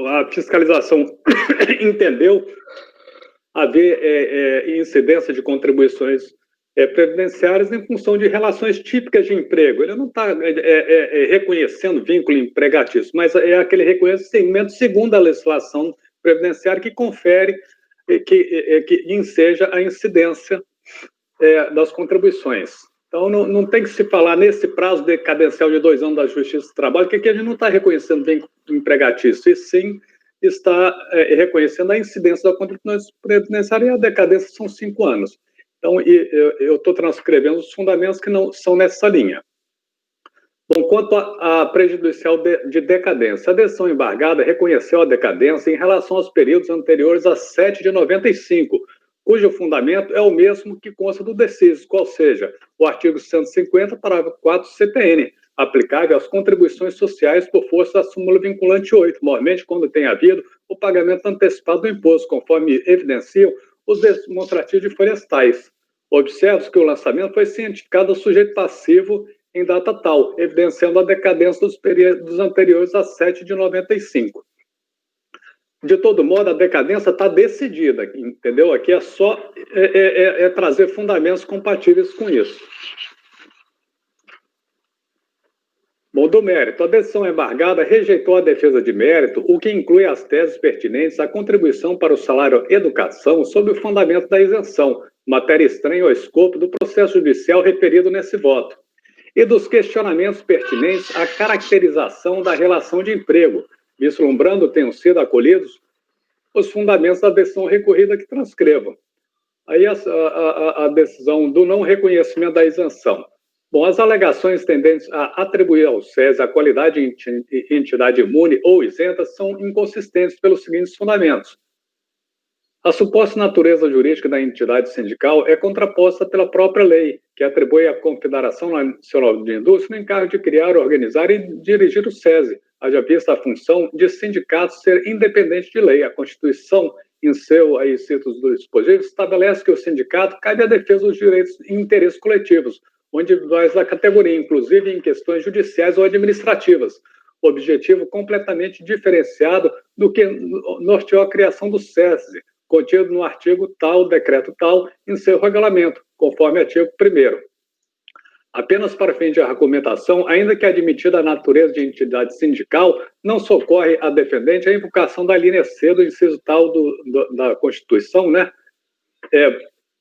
a fiscalização entendeu haver incidência de contribuições previdenciárias em função de relações típicas de emprego. Ele não está reconhecendo vínculo empregatício, mas é aquele reconhecimento segundo a legislação previdenciária que confere, que enseja a incidência das contribuições. Então, não tem que se falar nesse prazo decadencial de 2 anos da Justiça do Trabalho, que aqui a gente não está reconhecendo vínculo empregatício, e sim está reconhecendo a incidência da contribuição previdenciária, e a decadência são 5 anos. Então, eu estou transcrevendo os fundamentos que não são nessa linha. Bom, quanto à prejudicial de decadência, a decisão embargada reconheceu a decadência em relação aos períodos anteriores a 7 de 95, cujo fundamento é o mesmo que consta do deciso, qual seja o artigo 150, parágrafo 4 do CPN, aplicável às contribuições sociais por força da súmula vinculante 8, normalmente quando tem havido o pagamento antecipado do imposto, conforme evidenciam os demonstrativos de florestais. Observe que o lançamento foi cientificado ao sujeito passivo em data tal, evidenciando a decadência dos períodos anteriores a 7 de 95. De todo modo, a decadência está decidida, entendeu? Aqui é só trazer fundamentos compatíveis com isso. Bom, do mérito, a decisão embargada rejeitou a defesa de mérito, o que inclui as teses pertinentes à contribuição para o salário educação sob o fundamento da isenção, matéria estranha ao escopo do processo judicial referido nesse voto, e dos questionamentos pertinentes à caracterização da relação de emprego, vislumbrando tenham sido acolhidos os fundamentos da decisão recorrida que transcrevam. Aí a decisão do não reconhecimento da isenção. Bom, as alegações tendentes a atribuir ao SESI a qualidade de entidade imune ou isenta são inconsistentes pelos seguintes fundamentos. A suposta natureza jurídica da entidade sindical é contraposta pela própria lei, que atribui à Confederação Nacional de Indústria o encargo de criar, organizar e dirigir o SESI, haja vista a função de sindicato ser independente de lei. A Constituição, em seu, aí cito os dispositivos, estabelece que o sindicato cabe à defesa dos direitos e interesses coletivos, ou individuais da categoria, inclusive em questões judiciais ou administrativas, objetivo completamente diferenciado do que norteou a criação do SESI, contido no artigo tal, decreto tal, em seu regulamento, conforme artigo 1º. Apenas para fim de argumentação, ainda que admitida a natureza de entidade sindical, não socorre a defendente a invocação da linha C do inciso tal da Constituição, né?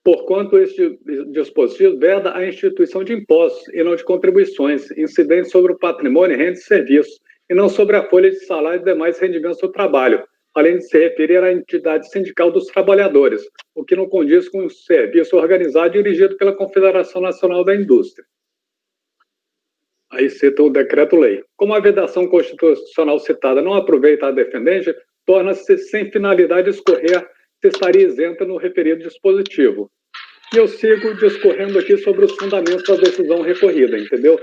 Porquanto este dispositivo veda a instituição de impostos e não de contribuições, incidentes sobre o patrimônio, renda e serviços, e não sobre a folha de salário e demais rendimentos do trabalho, além de se referir à entidade sindical dos trabalhadores, o que não condiz com o serviço organizado e dirigido pela Confederação Nacional da Indústria. Aí cita o decreto-lei. Como a vedação constitucional citada não aproveita a defendente, torna-se sem finalidade escorrer se estaria isenta no referido dispositivo. E eu sigo discorrendo aqui sobre os fundamentos da decisão recorrida, entendeu?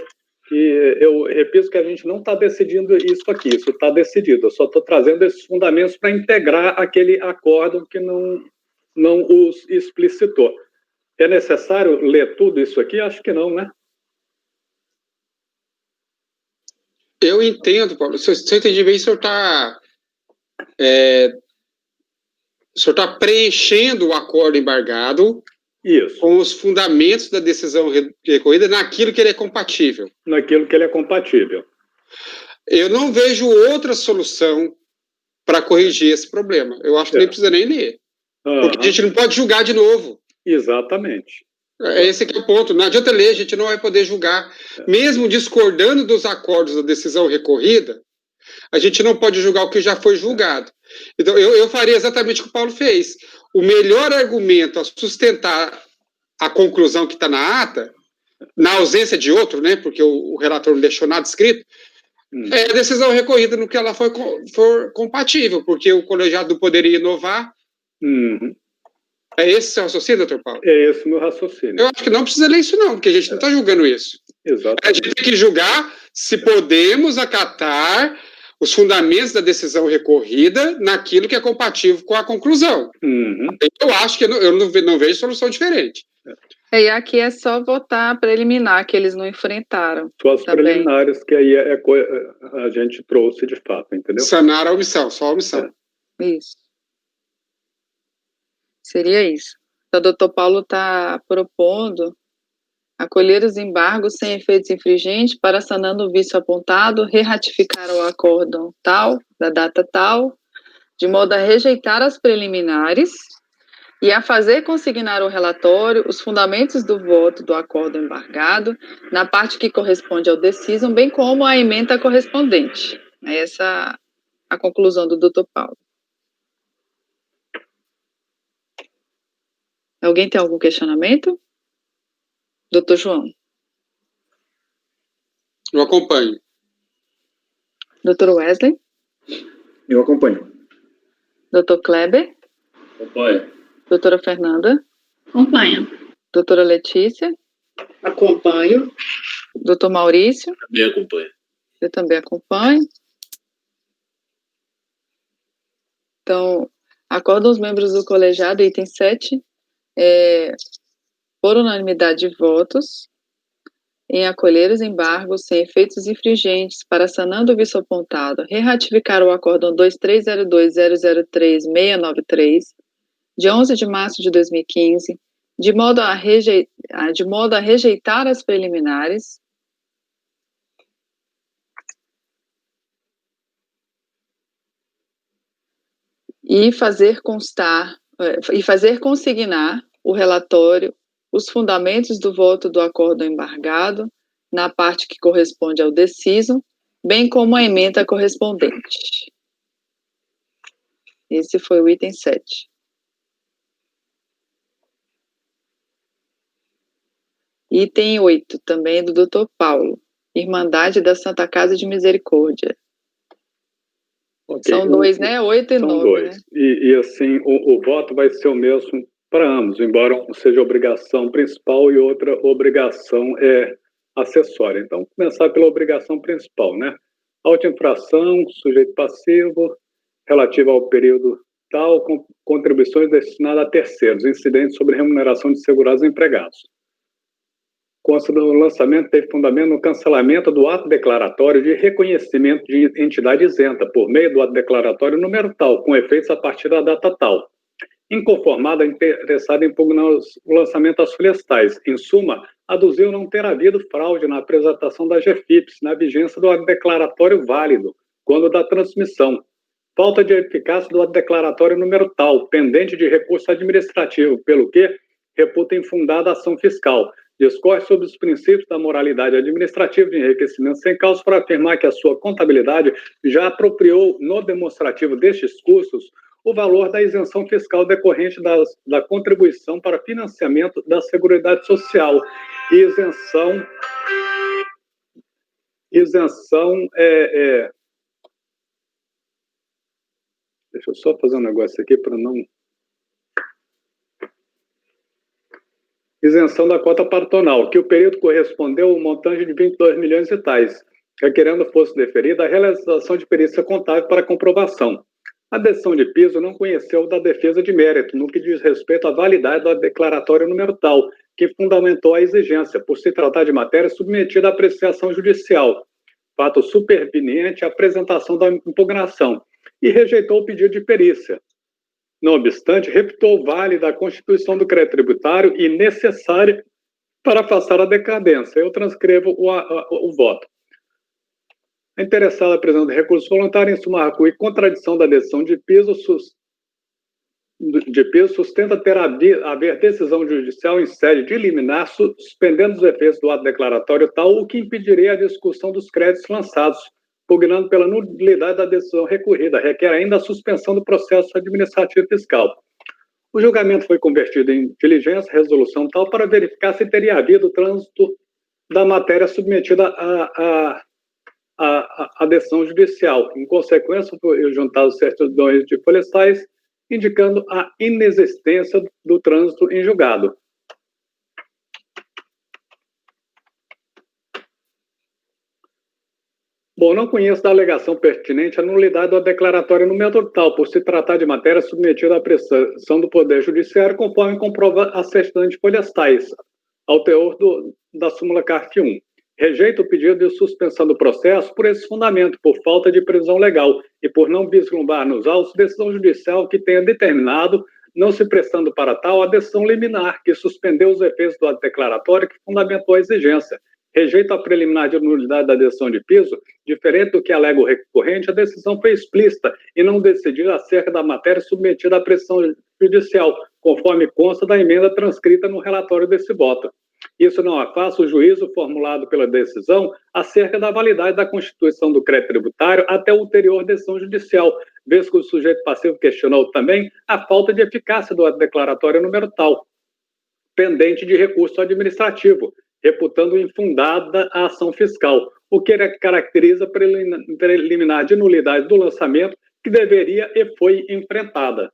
E eu repito que a gente não está decidindo isso aqui, isso está decidido. Eu só estou trazendo esses fundamentos para integrar aquele acórdão que não os explicitou. É necessário ler tudo isso aqui? Acho que não, né? Eu entendo, Paulo. Se eu entendi bem, o senhor está preenchendo o acordo embargado. Isso. Com os fundamentos da decisão recorrida naquilo que ele é compatível. Naquilo que ele é compatível. Eu não vejo outra solução para corrigir esse problema. Eu acho que nem precisa nem ler. Porque a gente não pode julgar de novo. Exatamente. Esse aqui é o ponto. Não adianta ler, a gente não vai poder julgar. Mesmo discordando dos acordos da decisão recorrida, a gente não pode julgar o que já foi julgado. Então, eu faria exatamente o que o Paulo fez. O melhor argumento a sustentar a conclusão que está na ata, na ausência de outro, né, porque o relator não deixou nada escrito, é a decisão recorrida no que ela for compatível, porque o colegiado não poderia inovar. É esse o seu raciocínio, doutor Paulo? É esse o meu raciocínio. Eu acho que não precisa ler isso não, porque a gente não está julgando isso. Exatamente. A gente tem que julgar se podemos acatar os fundamentos da decisão recorrida naquilo que é compatível com a conclusão. Eu acho que eu não vejo solução diferente. E aqui é só votar preliminar, que eles não enfrentaram. Só as preliminares, que aí a gente trouxe de fato, entendeu? Sanar a omissão, só a omissão. Isso. Seria isso. Então, o doutor Paulo está propondo acolher os embargos sem efeitos infringentes para, sanando o vício apontado, reratificar o acórdão tal, da data tal, de modo a rejeitar as preliminares, e a fazer consignar ao relatório os fundamentos do voto do acordo embargado, na parte que corresponde ao decisum, bem como a ementa correspondente. Essa a conclusão do Dr. Paulo. Alguém tem algum questionamento? Dr. João. Eu acompanho. Dr. Wesley. Eu acompanho. Dr. Kleber. Acompanho. Doutora Fernanda. Acompanha. Doutora Letícia. Acompanho. Doutor Maurício. Também acompanho. Eu também acompanho. Então, acordam os membros do colegiado, item 7, por unanimidade de votos, em acolher os embargos sem efeitos infringentes para, sanando o vício apontado, re-ratificar o acórdão 2302.003.693, de 11 de março de 2015, de modo a rejeitar as preliminares, e fazer consignar o relatório os fundamentos do voto do acordo embargado, na parte que corresponde ao decisum, bem como a ementa correspondente. Esse foi o item 7. Item 8, também do Dr. Paulo, Irmandade da Santa Casa de Misericórdia. Okay. São dois, né? 8 e 9. São 2. Né? E assim, o voto vai ser o mesmo para ambos, embora um seja obrigação principal e outra obrigação acessória. Então, começar pela obrigação principal, né? Auto-infração, sujeito passivo, relativa ao período tal, com contribuições destinadas a terceiros, incidentes sobre remuneração de segurados empregados. Consta do lançamento teve fundamento no cancelamento do ato declaratório de reconhecimento de entidade isenta, por meio do ato declaratório número tal, com efeitos a partir da data tal. Inconformada, interessada em impugnar o lançamento às folhas tais. Em suma, aduziu não ter havido fraude na apresentação da GFIPS, na vigência do ato declaratório válido, quando da transmissão. Falta de eficácia do ato declaratório número tal, pendente de recurso administrativo, pelo que reputa infundada a ação fiscal. Discorre sobre os princípios da moralidade administrativa de enriquecimento sem causa para afirmar que a sua contabilidade já apropriou no demonstrativo destes custos o valor da isenção fiscal decorrente da contribuição para financiamento da Seguridade Social. Isenção deixa eu só fazer um negócio aqui para não... Isenção da cota patronal, que o período correspondeu ao montante de 22 milhões e tais, requerendo fosse deferida a realização de perícia contábil para comprovação. A decisão de piso não conheceu da defesa de mérito, no que diz respeito à validade do declaratório número tal, que fundamentou a exigência, por se tratar de matéria submetida à apreciação judicial, fato superveniente à apresentação da impugnação, e rejeitou o pedido de perícia. Não obstante, reputou válida a constituição do crédito tributário e necessária para afastar a decadência. Eu transcrevo o voto. A interessada apresenta recurso voluntário em suma e contradição da decisão de piso sustenta ter haver decisão judicial em sede de liminar, suspendendo os efeitos do ato declaratório tal, o que impediria a discussão dos créditos lançados, pugnando pela nulidade da decisão recorrida, requer ainda a suspensão do processo administrativo fiscal. O julgamento foi convertido em diligência, resolução tal, para verificar se teria havido trânsito da matéria submetida à decisão judicial. Em consequência, foi juntado certidões de folhas tais, indicando a inexistência do trânsito em julgado. Bom, não conheço da alegação pertinente a nulidade do declaratório número tal, por se tratar de matéria submetida à pressão do Poder Judiciário, conforme comprova a certidão de folhas tais, ao teor da súmula CARF 1. Rejeita o pedido de suspensão do processo por esse fundamento, por falta de previsão legal e por não vislumbrar nos autos decisão judicial que tenha determinado, não se prestando para tal, a decisão liminar que suspendeu os efeitos do ato declaratório que fundamentou a exigência. Rejeito a preliminar de nulidade da decisão de piso, diferente do que alega o recorrente, a decisão foi explícita e não decidida acerca da matéria submetida à pressão judicial, conforme consta da emenda transcrita no relatório desse voto. Isso não afasta o juízo formulado pela decisão acerca da validade da constituição do crédito tributário até a ulterior decisão judicial, vez que o sujeito passivo questionou também a falta de eficácia do ato declaratório número tal, pendente de recurso administrativo, reputando infundada a ação fiscal, o que caracteriza preliminar de nulidade do lançamento que deveria e foi enfrentada.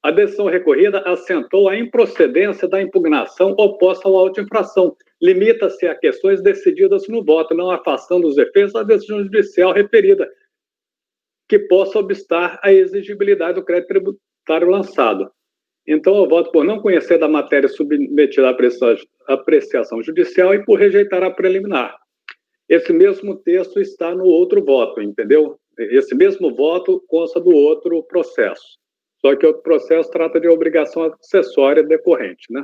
A decisão recorrida assentou a improcedência da impugnação oposta ao auto de infração. Limita-se a questões decididas no voto, não afastando os efeitos da decisão judicial referida, que possa obstar a exigibilidade do crédito tributário lançado. Então, eu voto por não conhecer da matéria submetida à apreciação judicial e por rejeitar a preliminar. Esse mesmo texto está no outro voto, entendeu? Esse mesmo voto consta do outro processo. Só que o processo trata de obrigação acessória decorrente, né?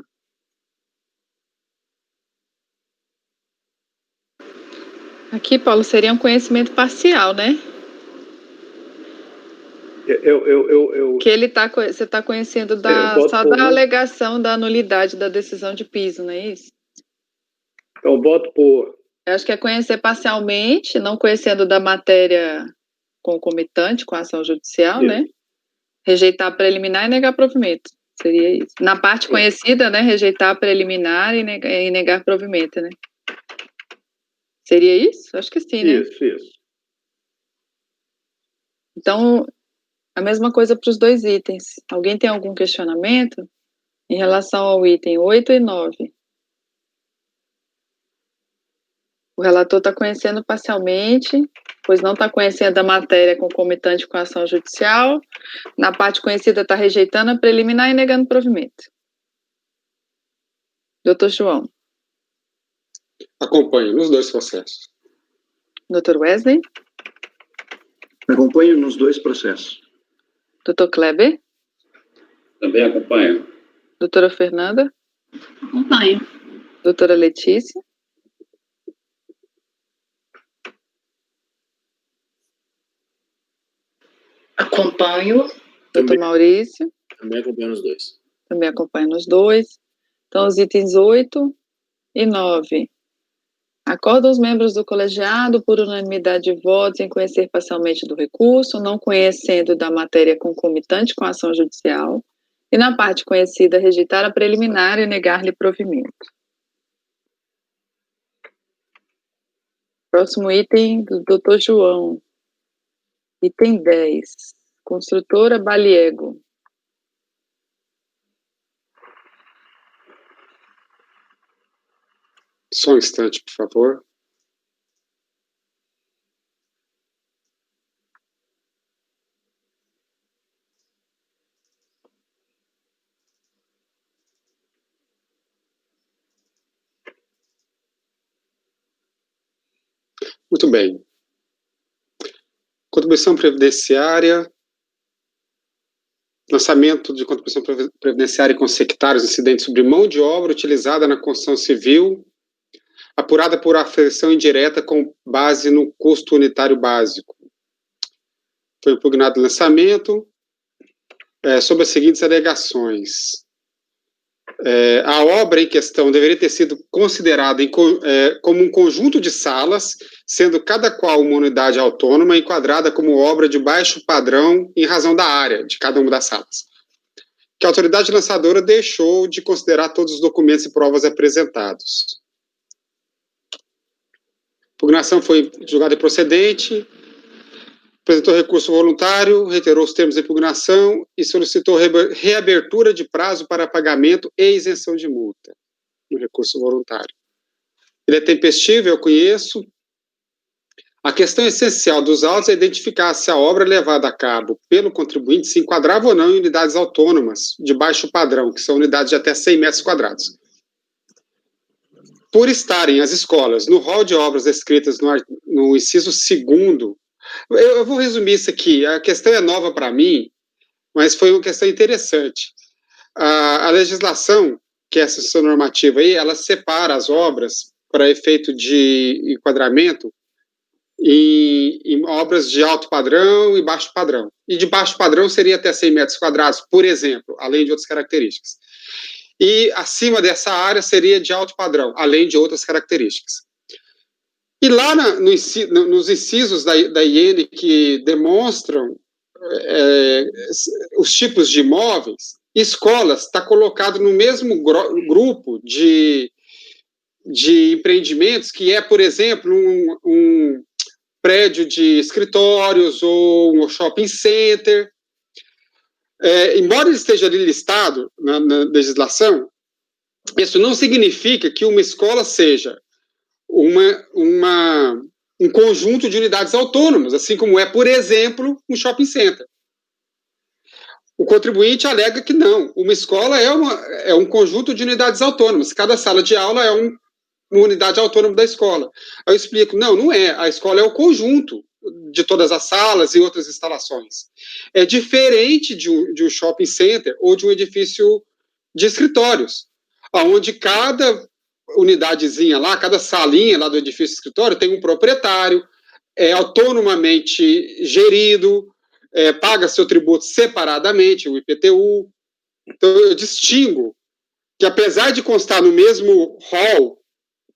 Aqui, Paulo, seria um conhecimento parcial, né? Que você está conhecendo só da alegação da nulidade da decisão de piso, não é isso? Então, voto por... Eu acho que é conhecer parcialmente, não conhecendo da matéria concomitante com a ação judicial, né? Rejeitar a preliminar e negar provimento. Seria isso. Na parte conhecida, né? Rejeitar a preliminar e negar provimento, né? Seria isso? Acho que sim, né? Isso. Então, a mesma coisa para os dois itens. Alguém tem algum questionamento em relação ao item 8 e 9? O relator está conhecendo parcialmente, pois não está conhecendo a matéria concomitante com a ação judicial. Na parte conhecida está rejeitando a preliminar e negando provimento. Doutor João. Acompanho nos dois processos. Doutor Wesley. Acompanho nos dois processos. Doutor Kleber. Também acompanho. Doutora Fernanda. Acompanho. Doutora Letícia. Acompanho. Doutor Maurício. Também acompanho nos dois. Também acompanho nos dois. Então, os itens 8 e 9. Acordam os membros do colegiado, por unanimidade de votos, em conhecer parcialmente do recurso, não conhecendo da matéria concomitante com a ação judicial, e na parte conhecida, rejeitar a preliminar e negar-lhe provimento. Próximo item do doutor João. Item 10. Construtora Baliego. Só um instante, por favor. Muito bem. Contribuição previdenciária. Lançamento de contribuição previdenciária com sectários incidentes sobre mão de obra utilizada na construção civil, apurada por aferição indireta com base no custo unitário básico. Foi impugnado o lançamento sob as seguintes alegações. A obra em questão deveria ter sido considerada como um conjunto de salas, sendo cada qual uma unidade autônoma, enquadrada como obra de baixo padrão em razão da área de cada uma das salas. Que a autoridade lançadora deixou de considerar todos os documentos e provas apresentados. A impugnação foi julgada improcedente, apresentou recurso voluntário, reiterou os termos da impugnação e solicitou reabertura de prazo para pagamento e isenção de multa no recurso voluntário. Ele é tempestivo, eu conheço. A questão essencial dos autos é identificar se a obra levada a cabo pelo contribuinte se enquadrava ou não em unidades autônomas de baixo padrão, que são unidades de até 100 metros quadrados. Por estarem as escolas no rol de obras descritas no inciso 2º, eu vou resumir isso aqui. A questão é nova para mim, mas foi uma questão interessante. A legislação, que é essa normativa aí, ela separa as obras para efeito de enquadramento em obras de alto padrão e baixo padrão. E de baixo padrão seria até 100 metros quadrados, por exemplo, além de outras características. E acima dessa área seria de alto padrão, além de outras características. E lá nos incisos da IN que demonstram os tipos de imóveis, escolas está colocado no mesmo grupo de empreendimentos, que é, por exemplo, um prédio de escritórios ou um shopping center. Embora ele esteja ali listado na legislação, isso não significa que uma escola seja um conjunto de unidades autônomas, assim como é, por exemplo, um shopping center. O contribuinte alega que não. Uma escola é um conjunto de unidades autônomas. Cada sala de aula é uma unidade autônoma da escola. Aí eu explico, não é. A escola é o conjunto de todas as salas e outras instalações. É diferente de um shopping center ou de um edifício de escritórios, onde cada unidadezinha lá, cada salinha lá do edifício de escritório tem um proprietário, é autonomamente gerido, paga seu tributo separadamente, o IPTU. Então, eu distingo que, apesar de constar no mesmo hall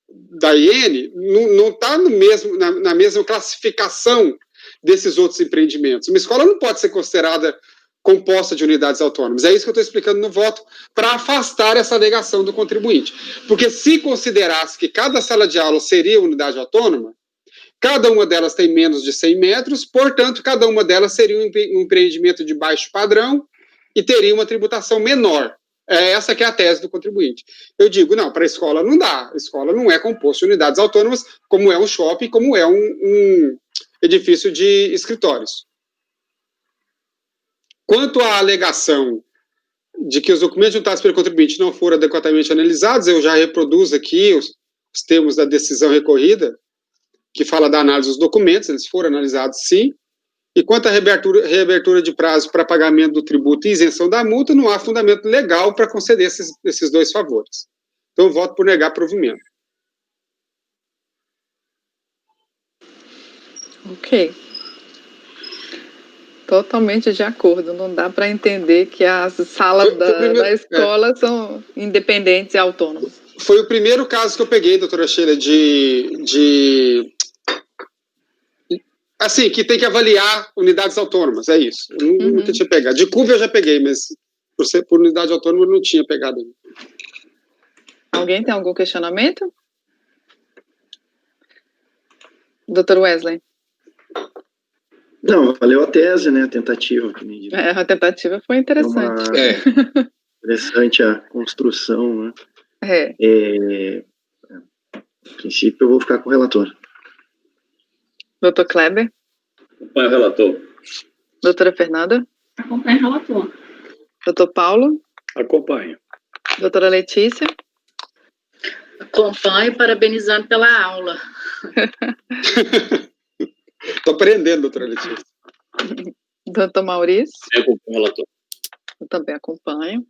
da IN, não está na mesma classificação desses outros empreendimentos. Uma escola não pode ser considerada composta de unidades autônomas. É isso que eu estou explicando no voto, para afastar essa alegação do contribuinte. Porque se considerasse que cada sala de aula seria unidade autônoma, cada uma delas tem menos de 100 metros, portanto, cada uma delas seria um empreendimento de baixo padrão e teria uma tributação menor. Essa que é a tese do contribuinte. Eu digo, não, para a escola não dá. A escola não é composta de unidades autônomas, como é um shopping, como é um edifício de escritórios. Quanto à alegação de que os documentos juntados pelo contribuinte não foram adequadamente analisados, eu já reproduzo aqui os termos da decisão recorrida, que fala da análise dos documentos, eles foram analisados sim. E quanto à reabertura de prazo para pagamento do tributo e isenção da multa, não há fundamento legal para conceder esses dois favores. Então, eu voto por negar provimento. Ok. Totalmente de acordo. Não dá para entender que as salas da escola são independentes e autônomas. Foi o primeiro caso que eu peguei, doutora Sheila, assim, que tem que avaliar unidades autônomas, é isso. Eu nunca tinha pegado. De CUV eu já peguei, mas por unidade autônoma eu não tinha pegado. Alguém tem algum questionamento? Doutor Wesley? Não, valeu a tese, né, a tentativa. A tentativa foi interessante. Interessante a construção, né? A princípio eu vou ficar com o relator. Doutor Kleber? Acompanha o relator. Doutora Fernanda? Acompanha o relator. Doutor Paulo? Acompanho. Doutora Letícia? Acompanho, parabenizando pela aula. Estou aprendendo, doutora Letícia. Doutor Maurício? Eu acompanho o relator. Eu também acompanho.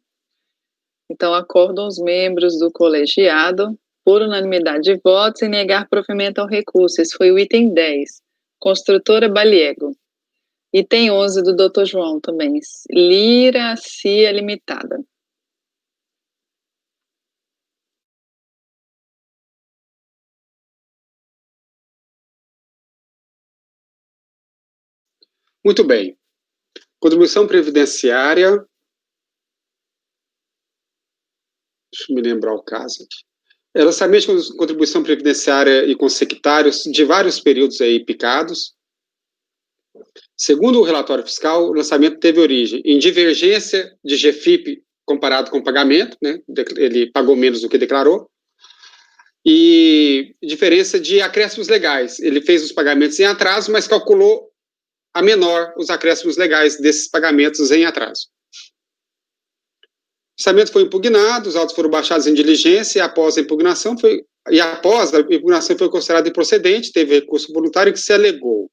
Então, acordam os membros do colegiado, por unanimidade de votos, em negar provimento ao recurso. Esse foi o item 10. Construtora Baliego. Item 11 do doutor João também. Lira Cia Limitada. Muito bem. Contribuição previdenciária. Deixa eu me lembrar o caso aqui. Lançamento de contribuição previdenciária e consectários de vários períodos aí picados. Segundo o relatório fiscal, o lançamento teve origem em divergência de GFIP comparado com o pagamento, né? Ele pagou menos do que declarou. E diferença de acréscimos legais. Ele fez os pagamentos em atraso, mas calculou a menor os acréscimos legais desses pagamentos em atraso. O orçamento foi impugnado, os autos foram baixados em diligência, e após a impugnação foi considerada improcedente, teve recurso voluntário que se alegou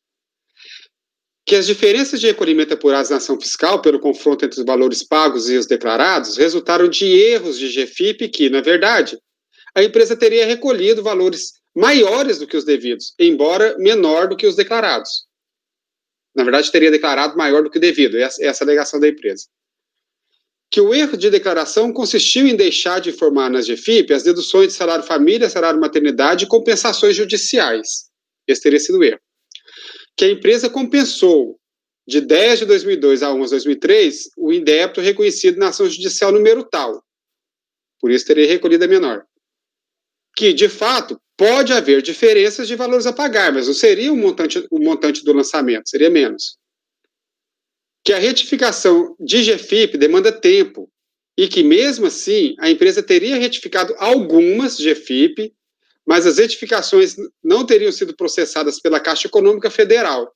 que as diferenças de recolhimento apuradas na ação fiscal pelo confronto entre os valores pagos e os declarados resultaram de erros de GFIP que, na verdade, a empresa teria recolhido valores maiores do que os devidos, embora menor do que os declarados. Na verdade, teria declarado maior do que o devido, essa é a alegação da empresa. Que o erro de declaração consistiu em deixar de informar nas GFIP as deduções de salário família, salário maternidade e compensações judiciais. Esse teria sido o erro. Que a empresa compensou de 10 de 2002 a 11 de 2003 o indébito reconhecido na ação judicial número tal. Por isso teria recolhido a menor. Que, de fato, pode haver diferenças de valores a pagar, mas não seria o montante do lançamento, seria menos. Que a retificação de GFIP demanda tempo e que, mesmo assim, a empresa teria retificado algumas GFIP, mas as retificações não teriam sido processadas pela Caixa Econômica Federal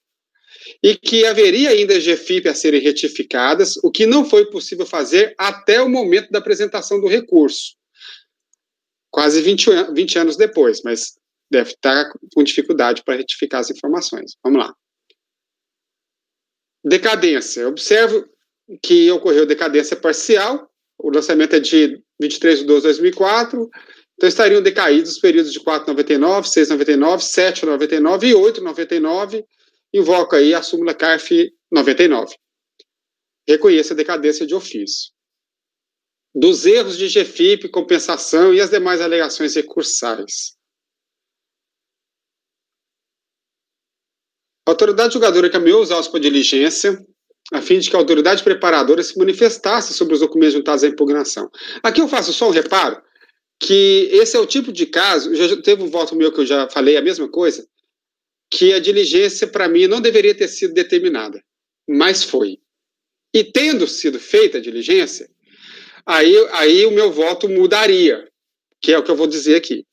e que haveria ainda GFIP a serem retificadas, o que não foi possível fazer até o momento da apresentação do recurso. Quase 20 anos depois, mas deve estar com dificuldade para retificar as informações. Vamos lá. Decadência. Observo que ocorreu decadência parcial. O lançamento é de 23 de 12 de 2004. Então, estariam decaídos os períodos de 4,99, 6,99, 7,99 e 8,99. Invoco aí a súmula CARF 99. Reconheça a decadência de ofício. Dos erros de GFIP, compensação e as demais alegações recursais. A autoridade julgadora encaminhou os autos para diligência, a fim de que a autoridade preparadora se manifestasse sobre os documentos juntados à impugnação. Aqui eu faço só um reparo, que esse é o tipo de caso, já teve um voto meu que eu já falei a mesma coisa, que a diligência, para mim, não deveria ter sido determinada, mas foi. E tendo sido feita a diligência, aí o meu voto mudaria, que é o que eu vou dizer aqui.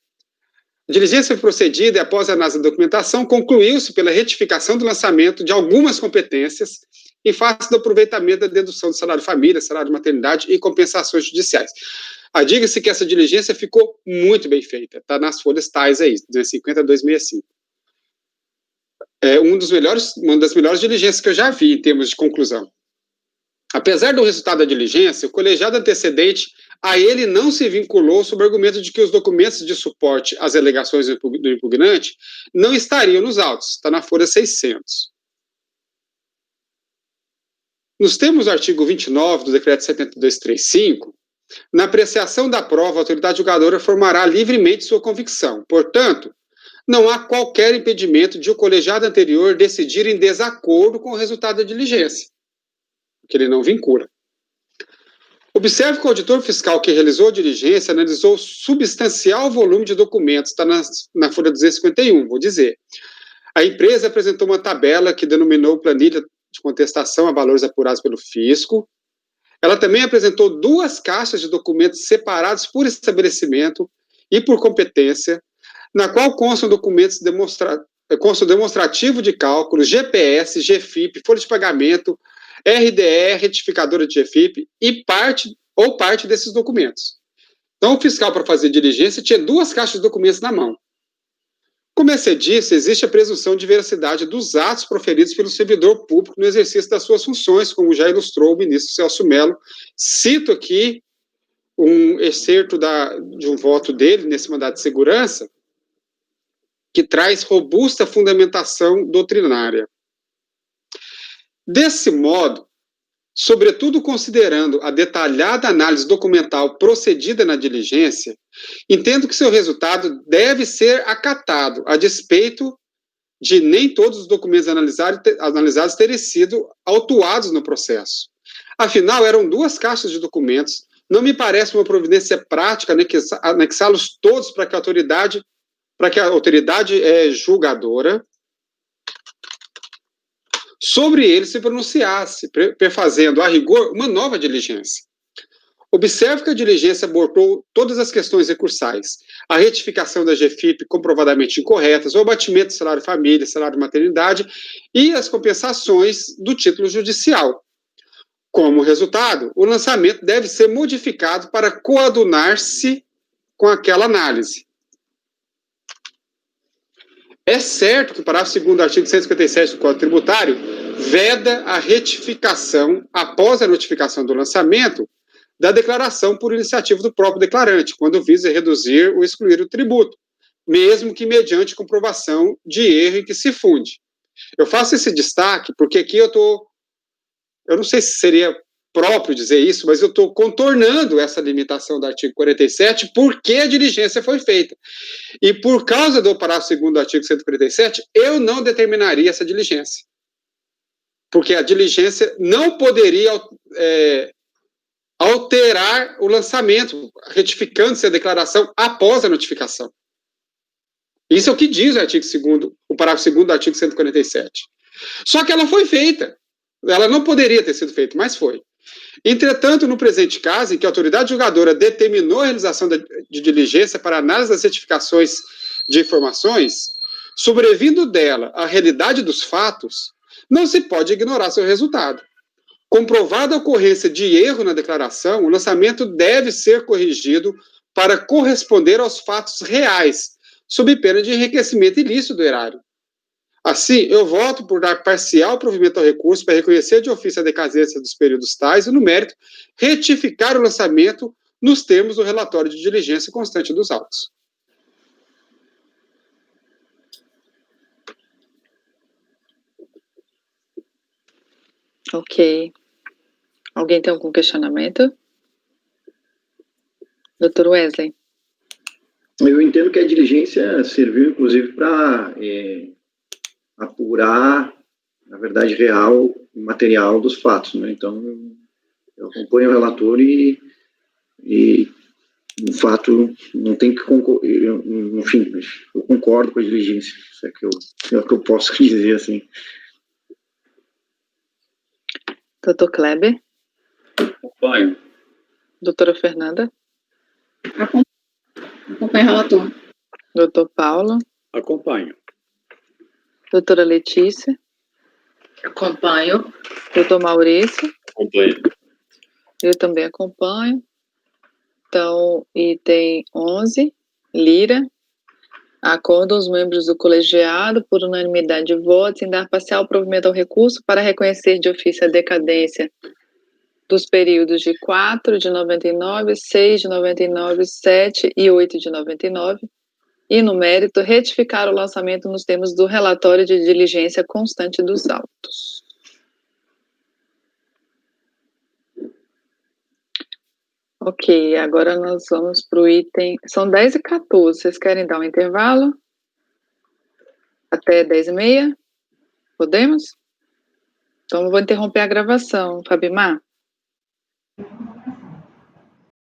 A diligência procedida e após a análise da documentação, concluiu-se pela retificação do lançamento de algumas competências em face do aproveitamento da dedução do salário família, salário de maternidade e compensações judiciais. Diga-se que essa diligência ficou muito bem feita, está nas folhas tais aí, 250 a 265. É uma das melhores diligências que eu já vi em termos de conclusão. Apesar do resultado da diligência, o colegiado antecedente a ele não se vinculou sob o argumento de que os documentos de suporte às alegações do impugnante não estariam nos autos, está na folha 600. Nos termos do artigo 29 do decreto 7235, na apreciação da prova, a autoridade julgadora formará livremente sua convicção. Portanto, não há qualquer impedimento de o colegiado anterior decidir em desacordo com o resultado da diligência, porque ele não vincula. Observe que o auditor fiscal que realizou a diligência analisou substancial volume de documentos, está na folha 251, vou dizer. A empresa apresentou uma tabela que denominou planilha de contestação a valores apurados pelo fisco. Ela também apresentou 2 caixas de documentos separados por estabelecimento e por competência, na qual constam documentos demonstrativo de cálculo, GPS, GFIP, folha de pagamento, RDE, retificadora de GFIP e parte desses documentos. Então, o fiscal, para fazer diligência, tinha 2 caixas de documentos na mão. Como é se disse, existe a presunção de veracidade dos atos proferidos pelo servidor público no exercício das suas funções, como já ilustrou o ministro Celso Mello. Cito aqui um excerto de um voto dele nesse mandado de segurança, que traz robusta fundamentação doutrinária. Desse modo, sobretudo considerando a detalhada análise documental procedida na diligência, entendo que seu resultado deve ser acatado, a despeito de nem todos os documentos analisados terem sido autuados no processo. Afinal, eram 2 caixas de documentos, não me parece uma providência prática anexá-los todos para que a autoridade julgadora sobre ele se pronunciasse, perfazendo a rigor uma nova diligência. Observe que a diligência abordou todas as questões recursais, a retificação da GFIP comprovadamente incorretas, o abatimento do salário família, salário maternidade e as compensações do título judicial. Como resultado, o lançamento deve ser modificado para coadunar-se com aquela análise. É certo que o parágrafo 2º do artigo 157 do Código Tributário veda a retificação, após a notificação do lançamento, da declaração por iniciativa do próprio declarante, quando visa reduzir ou excluir o tributo. mesmo que mediante comprovação de erro em que se funde. Eu faço esse destaque porque aqui eu não sei se seria próprio dizer isso, mas eu estou contornando essa limitação do artigo 47 porque a diligência foi feita. E por causa do parágrafo 2º do artigo 147, eu não determinaria essa diligência. Porque a diligência não poderia alterar o lançamento, retificando-se a declaração após a notificação. Isso é o que diz o artigo 2º, o parágrafo 2º do artigo 147. Só que ela foi feita. Ela não poderia ter sido feita, mas foi. Entretanto, no presente caso, em que a autoridade julgadora determinou a realização de diligência para análise das certificações de informações, sobrevindo dela a realidade dos fatos, não se pode ignorar seu resultado. Comprovada a ocorrência de erro na declaração, o lançamento deve ser corrigido para corresponder aos fatos reais, sob pena de enriquecimento ilícito do erário. Assim, eu voto por dar parcial provimento ao recurso para reconhecer de ofício a decadência dos períodos tais e, no mérito, retificar o lançamento nos termos do relatório de diligência constante dos autos. Ok. Alguém tem algum questionamento? Dr. Wesley. Eu entendo que a diligência serviu, inclusive, para apurar a verdade real e material dos fatos, né? Então, eu acompanho o relator e o fato não tem que concordar, enfim, eu concordo com a diligência, isso é o que eu posso dizer, assim. Dr. Kleber. Acompanho. Doutora Fernanda. Acompanho o relator. Dr. Paulo. Acompanho. Doutora Letícia. Acompanho. Dr. Maurício. Acompanho. Eu também acompanho. Então, item 11, Lira. Acordam os membros do colegiado, por unanimidade de votos, em dar parcial provimento ao recurso para reconhecer de ofício a decadência dos períodos de 4 de 99, 6 de 99, 7 e 8 de 99, e, no mérito, retificar o lançamento nos termos do relatório de diligência constante dos autos. Ok, agora nós vamos para o item... São 10 e 14, vocês querem dar um intervalo? Até 10 e meia? Podemos? Então, eu vou interromper a gravação. Fabimar?